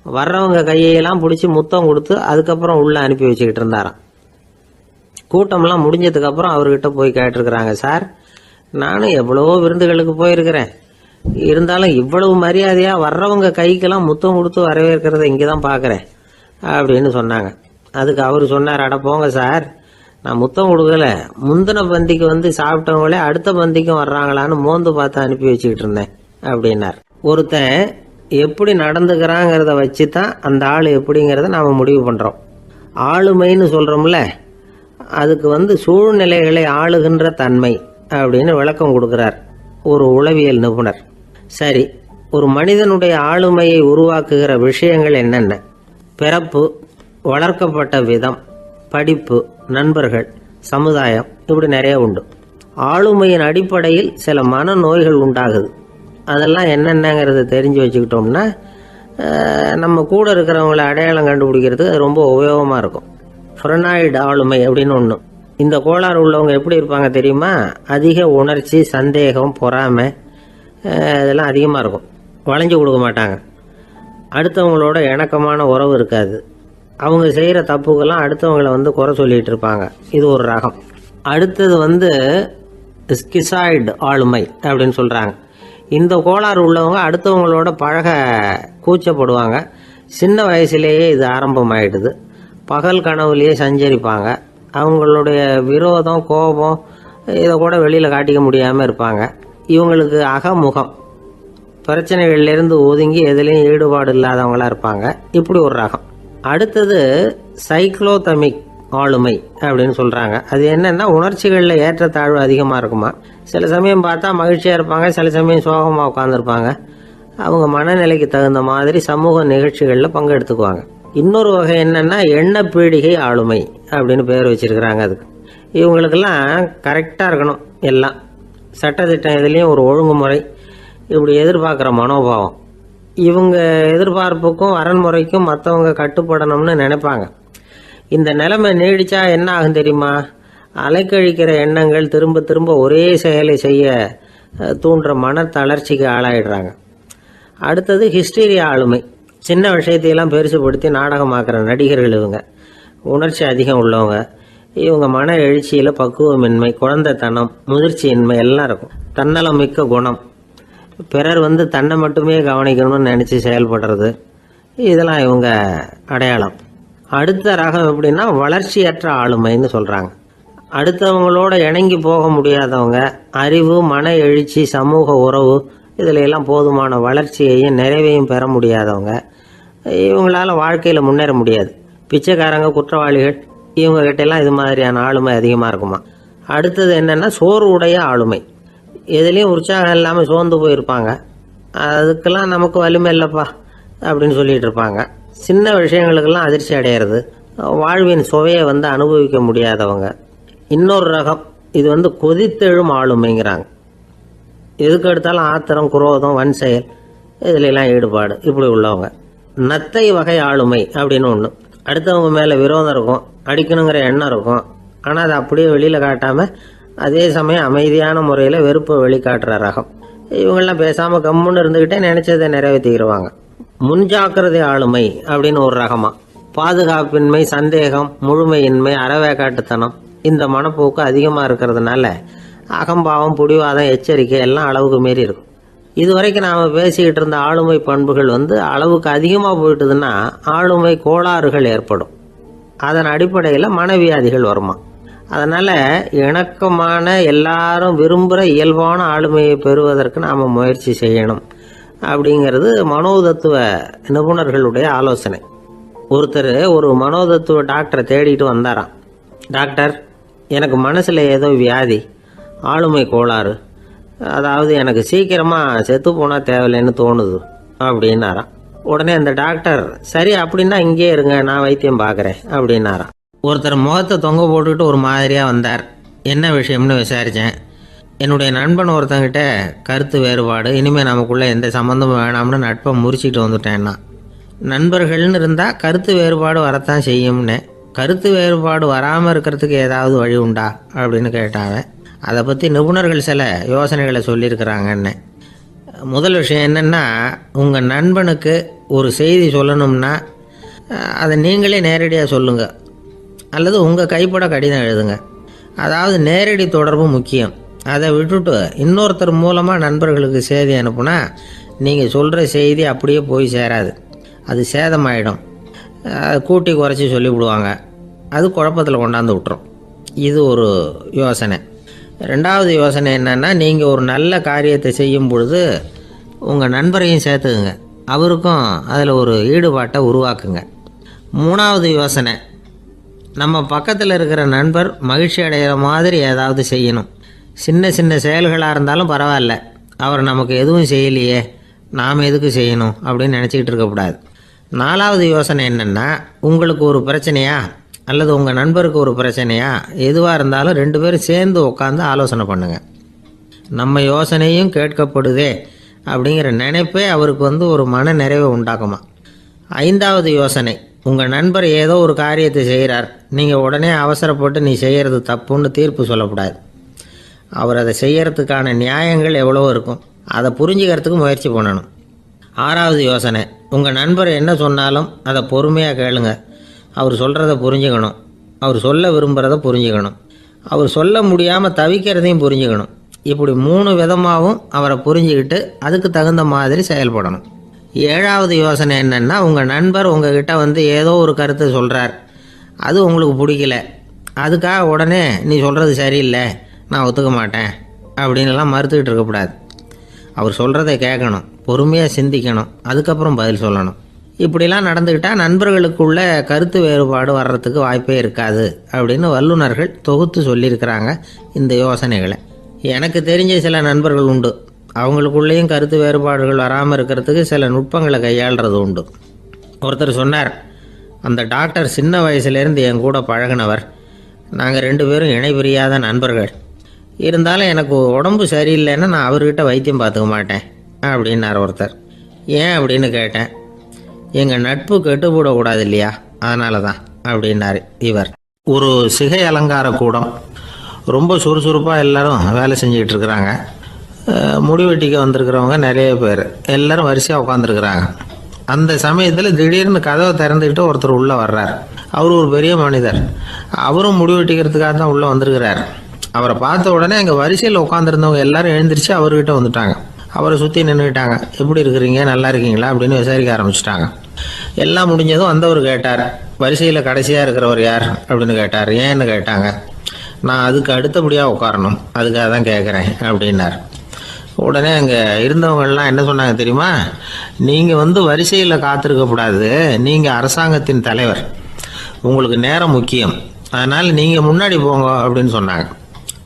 வர்றவங்க கையெல்லாம் பிடிச்சி முத்தம் கொடுத்து அதுக்கப்புறம் உள்ளே அனுப்பி வச்சுக்கிட்டு இருந்தாராம். கூட்டம்லாம் முடிஞ்சதுக்கப்புறம் அவர்கிட்ட போய் கேட்டிருக்கிறாங்க, சார் நானும் எவ்வளவோ விருந்துகளுக்கு போயிருக்கிறேன், இருந்தாலும் இவ்வளவு மரியாதையாக வர்றவங்க கைக்கெல்லாம் முத்தம் கொடுத்து வரவேற்கிறத இங்கே தான் பார்க்குறேன் அப்படின்னு சொன்னாங்க. அதுக்கு அவர் சொன்னார், அட போங்க சார், நான் முத்தம் கொடுக்கல, முந்தின பந்திக்கு வந்து சாப்பிட்டவங்களே அடுத்த பந்திக்கும் வர்றாங்களான்னு மோந்து பார்த்து அனுப்பி வச்சுக்கிட்டு இருந்தேன் அப்படின்னார். ஒருத்தன் எப்படி நடந்துக்கிறாங்கிறத வச்சு தான் அந்த ஆள் எப்படிங்கிறத நாம் முடிவு பண்ணுறோம். ஆளுமைன்னு சொல்கிறோம்ல, அதுக்கு வந்து சூழ்நிலைகளை ஆளுகின்ற தன்மை அப்படின்னு விளக்கம் கொடுக்குறார் ஒரு உளவியல் நிபுணர். சரி, ஒரு மனிதனுடைய ஆளுமையை உருவாக்குகிற விஷயங்கள் என்னென்ன? பிறப்பு, வளர்க்கப்பட்ட விதம், படிப்பு, நண்பர்கள், சமுதாயம், இப்படி நிறைய உண்டு. ஆளுமையின் அடிப்படையில் சில மனநோய்கள் உண்டாகுது. அதெல்லாம் என்னென்னங்கிறத தெரிஞ்சு வச்சுக்கிட்டோம்னா நம்ம கூட இருக்கிறவங்கள அடையாளம் கண்டுபிடிக்கிறதுக்கு அது ரொம்ப உபயோகமாக இருக்கும். ஃப்ரெனாய்டு ஆளுமை அப்படின்னு ஒன்று. இந்த கோளாறு உள்ளவங்க எப்படி இருப்பாங்க தெரியுமா? அதிக உணர்ச்சி, சந்தேகம், பொறாமை இதெல்லாம் அதிகமாக இருக்கும். வளைஞ்சு கொடுக்க மாட்டாங்க. அடுத்தவங்களோட இணக்கமான உறவு இருக்காது. அவங்க செய்கிற தப்புக்கெல்லாம் அடுத்தவங்களை வந்து குறை சொல்லிகிட்டு இருப்பாங்க. இது ஒரு ரகம். அடுத்தது வந்து ஸ்கிசாய்டு ஆளுமை அப்படின்னு சொல்கிறாங்க. இந்த கோளாறு உள்ளவங்க அடுத்தவங்களோட பழக கூச்சப்படுவாங்க. சின்ன வயசுலேயே இது ஆரம்பமாயிடுது. பகல் கனவுலேயே சஞ்சரிப்பாங்க. அவங்களுடைய விரோதம், கோபம் இதை கூட வெளியில் காட்டிக்க முடியாமல் இருப்பாங்க. இவங்களுக்கு அகமுகம், பிரச்சனைகள்லேருந்து ஒதுங்கி எதுலேயும் ஈடுபாடு இல்லாதவங்களா இருப்பாங்க. இப்படி ஒரு ரகம். அடுத்தது சைக்ளோதமிக் ஆளுமை அப்படின்னு சொல்கிறாங்க. அது என்னென்னா உணர்ச்சிகளில் ஏற்றத்தாழ்வு அதிகமாக இருக்குமா. சில சமயம் பார்த்தா மகிழ்ச்சியாக இருப்பாங்க, சில சமயம் சோகமாக உட்காந்துருப்பாங்க. அவங்க மனநிலைக்கு தகுந்த மாதிரி சமூக நிகழ்ச்சிகளில் பங்கெடுத்துக்குவாங்க. இன்னொரு வகை என்னென்னா எண்ணப்பீடிகை ஆளுமை அப்படின்னு பேர் வச்சிருக்கிறாங்க. அதுக்கு இவங்களுக்கெல்லாம் கரெக்டாக இருக்கணும், எல்லாம் சட்டத்திட்டம், இதுலேயும் ஒரு ஒழுங்குமுறை, இப்படி எதிர்பார்க்குற மனோபாவம். இவங்க எதிர்பார்ப்புக்கும் வரன்முறைக்கும் மற்றவங்க கட்டுப்படணும்னு நினைப்பாங்க. இந்த நிலைமை நீடிச்சா என்ன ஆகும் தெரியுமா? அலைக்கழிக்கிற எண்ணங்கள் திரும்ப திரும்ப ஒரே செயலை செய்ய தூண்டுற மன தளர்ச்சிக்கு ஆளாயிடுறாங்க. அடுத்தது ஹிஸ்டீரியா ஆளுமை. சின்ன விஷயத்தையெல்லாம் பெருசுபடுத்தி நாடகமாக்குற நடிகர்கள் இவங்க. உணர்ச்சி அதிகம் உள்ளவங்க. இவங்க மன எழுச்சியில் பக்குவமின்மை, குழந்தைத்தனம், முதிர்ச்சியின்மை எல்லாம் இருக்கும். தன்னலம் மிக்க குணம். பிறர் தன்னை மட்டுமே கவனிக்கணும்னு நினச்சி செயல்படுறது, இதெல்லாம் இவங்க அடையாளம். அடுத்த ரகம் எப்படின்னா வளர்ச்சியற்ற ஆளுமைன்னு சொல்கிறாங்க. அடுத்தவங்களோட இணங்கி போக முடியாதவங்க. அறிவு, மன எழுச்சி, சமூக உறவு இதில் எல்லாம் போதுமான வளர்ச்சியையும் நிறைவையும் பெற முடியாதவங்க. இவங்களால வாழ்க்கையில் முன்னேற முடியாது. பிச்சைக்காரங்க, குற்றவாளிகள் இவங்ககிட்ட எல்லாம் இது மாதிரியான ஆளுமை அதிகமாக இருக்குமா. அடுத்தது என்னென்னா சோர்வுடைய ஆளுமை. எதுலேயும் உற்சாகம் இல்லாமல் சோர்ந்து போயிருப்பாங்க. அதுக்கெல்லாம் நமக்கு வலிமை இல்லைப்பா அப்படின்னு சொல்லிட்டு இருப்பாங்க. சின்ன விஷயங்களுக்கெல்லாம் அதிர்ச்சி அடையிறது. வாழ்வின் சுவையை அனுபவிக்க முடியாதவங்க. இன்னொரு ரகம் இது கொதித்தெழும் ஆளுமைங்கிறாங்க. எதுக்கு எடுத்தாலும் ஆத்திரம், குரோதம், வன் செயல் இதுலெல்லாம் ஈடுபாடு இப்படி உள்ளவங்க. நத்தை வகை ஆளுமை அப்படின்னு ஒன்று. அடுத்தவங்க மேலே விரோதம் இருக்கும், அடிக்கணுங்கிற எண்ணம் இருக்கும். ஆனால் அதை அப்படியே வெளியில் காட்டாமல் அதே சமயம் அமைதியான முறையில் வெறுப்பை வெளிக்காட்டுற ரகம். இவங்கெல்லாம் பேசாமல் கம்முன்னு இருந்துக்கிட்டே நினைச்சதை நிறைவேற்றிக்கிடுவாங்க. முன்ஜாக்கிரதை ஆளுமை அப்படின்னு ஒரு ரகமாக. பாதுகாப்பின்மை, சந்தேகம், முழுமையின்மை, அறவேக்காட்டுத்தனம் இந்த மனப்போக்கு அதிகமாக இருக்கிறதுனால அகம்பாவம், புடிவாதம், எச்சரிக்கை எல்லாம் அளவுக்கு மீறி இருக்கும். இதுவரைக்கும் நாம் பேசிக்கிட்டு இருந்த ஆளுமை பண்புகள் அளவுக்கு அதிகமாக போயிட்டுதுன்னா ஆளுமை கோளாறுகள் ஏற்படும். அதன் அடிப்படையில் மனவியாதிகள் வருமா. அதனால் இணக்கமான எல்லாரும் விரும்புகிற இயல்பான ஆளுமையை பெறுவதற்கு நாம் முயற்சி செய்யணும் அப்படிங்கிறது மனோதத்துவ நிபுணர்களுடைய ஆலோசனை. ஒருத்தர் ஒரு மனோதத்துவ டாக்டரை தேடிட்டு வந்தாராம். டாக்டர், எனக்கு மனசில் ஏதோ வியாதி, ஆளுமை கோளாறு, அதாவது எனக்கு சீக்கிரமாக செத்து போனால் தேவையில்லைன்னு தோணுது அப்படின்னாராம். உடனே அந்த டாக்டர், சரி அப்படின்னா இங்கே இருங்க, நான் வைத்தியம் பார்க்குறேன் அப்படின்னாராம். ஒருத்தர் முகத்தை தொங்க போட்டுக்கிட்டு ஒரு மாதிரியாக வந்தார். என்ன விஷயம்னு விசாரித்தேன். என்னுடைய நண்பன் ஒருத்தங்கிட்ட கருத்து வேறுபாடு, இனிமேல் நமக்குள்ளே எந்த சம்மந்தமும் வேணாம்னு நட்பை முறிச்சிட்டு வந்துட்டேன்னா. நண்பர்கள்னு இருந்தால் கருத்து வேறுபாடு வரத்தான் செய்யும்னு. கருத்து வேறுபாடு வராமல் இருக்கிறதுக்கு ஏதாவது வழி உண்டா அப்படின்னு கேட்டாங்க. அதை பற்றி நிபுணர்கள் சில யோசனைகளை சொல்லியிருக்கிறாங்கன்னு. முதல் விஷயம் என்னென்னா, உங்கள் நண்பனுக்கு ஒரு செய்தி சொல்லணும்னா அதை நீங்களே நேரடியாக சொல்லுங்கள், அல்லது உங்கள் கைப்பட கடிதம் எழுதுங்க. அதாவது நேரடி தொடர்பு முக்கியம். அதை விட்டுட்டு இன்னொருத்தர் மூலமாக நண்பர்களுக்கு செய்தி அனுப்புனா நீங்கள் சொல்கிற செய்தி அப்படியே போய் சேராது, அது சேதமாயிடும். கூட்டி குறைச்சி சொல்லிவிடுவாங்க, அது குழப்பத்தில் கொண்டாந்து விட்டுரும். இது ஒரு யோசனை. ரெண்டாவது யோசனை என்னென்னா, நீங்கள் ஒரு நல்ல காரியத்தை செய்யும் பொழுது உங்கள் நண்பரையும் சேர்த்துக்குங்க, அவருக்கும் அதில் ஒரு ஈடுபாட்டை உருவாக்குங்க. மூணாவது யோசனை, நம்ம பக்கத்தில் இருக்கிற நண்பர் மகிழ்ச்சி அடைகிற மாதிரி ஏதாவது செய்யணும். சின்ன சின்ன செயல்களாக இருந்தாலும் பரவாயில்ல, அவர் நமக்கு எதுவும் செய்யலையே, நாம் எதுக்கு செய்யணும் அப்படின்னு நினச்சிக்கிட்டு இருக்கக்கூடாது. நாலாவது யோசனை என்னென்னா, உங்களுக்கு ஒரு பிரச்சனையா அல்லது உங்கள் நண்பருக்கு ஒரு பிரச்சனையா, எதுவாக இருந்தாலும் 2 பேரும் சேர்ந்து உட்காந்து ஆலோசனை பண்ணுங்கள். நம்ம யோசனையும் கேட்கப்படுதே அப்படிங்கிற நினைப்பே அவருக்கு ஒரு மன நிறைவை உண்டாக்குமா. 5வது யோசனை, உங்கள் நண்பர் ஏதோ ஒரு காரியத்தை செய்கிறார், நீங்கள் உடனே அவசரப்பட்டு நீ செய்கிறது தப்புன்னு தீர்ப்பு சொல்லக்கூடாது. அவர் அதை செய்யறதுக்கான நியாயங்கள் எவ்வளோ இருக்கும், அதை புரிஞ்சுக்கிறதுக்கு முயற்சி பண்ணணும். 6வது யோசனை, உங்கள் நண்பர் என்ன சொன்னாலும் அதை பொறுமையாக கேளுங்க. அவர் சொல்கிறத புரிஞ்சுக்கணும், அவர் சொல்ல விரும்புகிறத புரிஞ்சுக்கணும், அவர் சொல்ல முடியாமல் தவிக்கிறதையும் புரிஞ்சுக்கணும். இப்படி 3 விதமாகவும் அவரை புரிஞ்சுக்கிட்டு அதுக்கு தகுந்த மாதிரி செயல்படணும். 7வது யோசனை என்னென்னா, உங்கள் நண்பர் உங்ககிட்ட ஏதோ ஒரு கருத்தை சொல்கிறார், அது உங்களுக்கு பிடிக்கல, அதுக்காக உடனே நீ சொல்கிறது சரியில்லை, நான் ஒத்துக்க மாட்டேன் அப்படின்லாம் மறுத்துக்கிட்டு இருக்கக்கூடாது. அவர் சொல்கிறத கேட்கணும், பொறுமையாக சிந்திக்கணும், அதுக்கப்புறம் பதில் சொல்லணும். இப்படிலாம் நடந்துக்கிட்டால் நண்பர்களுக்குள்ள கருத்து வேறுபாடு வர்றதுக்கு வாய்ப்பே இருக்காது அப்படின்னு வல்லுநர்கள் தொகுத்து சொல்லியிருக்கிறாங்க இந்த யோசனைகளை. எனக்கு தெரிஞ்ச சில நண்பர்கள் உண்டு, அவங்களுக்குள்ளேயும் கருத்து வேறுபாடுகள் வராமல் இருக்கிறதுக்கு சில நுட்பங்களை கையாளுறது உண்டு. ஒருத்தர் சொன்னார், அந்த டாக்டர் சின்ன வயசுலேருந்து என் கூட பழகினவர், நாங்கள் 2 பேரும் இணை பிரியாத நண்பர்கள், இருந்தாலும் எனக்கு உடம்பு சரியில்லைன்னா நான் அவர்கிட்ட வைத்தியம் பார்த்துக்க மாட்டேன் அப்படின்னார் ஒருத்தர். ஏன் அப்படின்னு கேட்டேன். எங்கள் நட்பு கெட்டுப்படக்கூடாது இல்லையா, அதனால தான் அப்படின்னாரு இவர். ஒரு சிகை அலங்கார கூடம், ரொம்ப சுறுசுறுப்பாக எல்லாரும் வேலை செஞ்சுக்கிட்டு இருக்கிறாங்க. முடிவெட்டிக்க வந்திருக்கிறவங்க நிறைய பேர், எல்லாரும் வரிசையாக உட்காந்துருக்குறாங்க. அந்த சமயத்தில் திடீர்னு கதவை திறந்துக்கிட்டு ஒருத்தர் உள்ளே வர்றார். அவர் ஒரு பெரிய மனிதர். அவரும் முடிவெட்டிக்கிறதுக்காக தான் உள்ளே வந்திருக்கிறார். அவரை பார்த்த உடனே அங்கே வரிசையில் உட்காந்துருந்தவங்க எல்லாரும் எழுந்திரிச்சு அவர்கிட்ட வந்துட்டாங்க. அவரை சுற்றி நின்றுக்கிட்டாங்க. எப்படி இருக்கிறீங்க, நல்லா இருக்கீங்களா அப்படின்னு விசாரிக்க ஆரம்பிச்சிட்டாங்க. எல்லாம் முடிஞ்சதும் வந்தவர் கேட்டார், வரிசையில் கடைசியாக இருக்கிறவர் யார் அப்படின்னு கேட்டார். ஏன்னு கேட்டாங்க. நான் அதுக்கு அடுத்தபடியாக உட்காரணும், அதுக்காக தான் கேட்குறேன் அப்படின்னார். உடனே அங்கே இருந்தவங்கெல்லாம் என்ன சொன்னாங்க தெரியுமா? நீங்கள் வரிசையில் காத்திருக்கக்கூடாது, நீங்கள் அரசாங்கத்தின் தலைவர், உங்களுக்கு நேரம் முக்கியம், அதனால் நீங்கள் முன்னாடி போங்க அப்படின்னு சொன்னாங்க.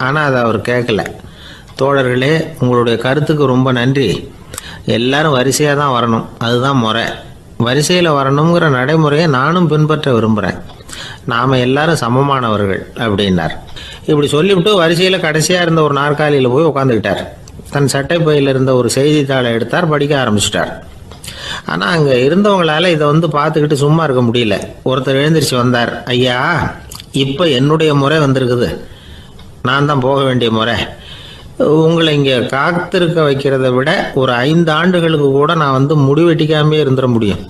ஆனால் அதை அவர் கேட்கல. தோழர்களே, உங்களுடைய கருத்துக்கு ரொம்ப நன்றி. எல்லாரும் வரிசையாக தான் வரணும், அதுதான் முறை. வரிசையில் வரணுங்கிற நடைமுறையை நானும் பின்பற்ற விரும்புகிறேன். நாம் எல்லாரும் சமமானவர்கள் அப்படின்னார். இப்படி சொல்லிவிட்டு வரிசையில் கடைசியாக இருந்த ஒரு நாற்காலியில் போய் உட்காந்துக்கிட்டார். தன் சட்டை பையில் இருந்த ஒரு செய்தித்தாளை எடுத்தார், படிக்க ஆரம்பிச்சிட்டார். ஆனால் அங்கே இருந்தவங்களால இதை பார்த்துக்கிட்டு சும்மா இருக்க முடியல. ஒருத்தர் எழுந்திரிச்சு வந்தார். ஐயா, இப்போ என்னுடைய முறை வந்திருக்குது, நான் தான் போக வேண்டிய முறை. உங்களை இங்கே காத்திருக்க வைக்கிறத விட ஒரு 5 ஆண்டுகளுக்கு கூட நான் முடிவெட்டிக்காமே இருந்துட முடியும்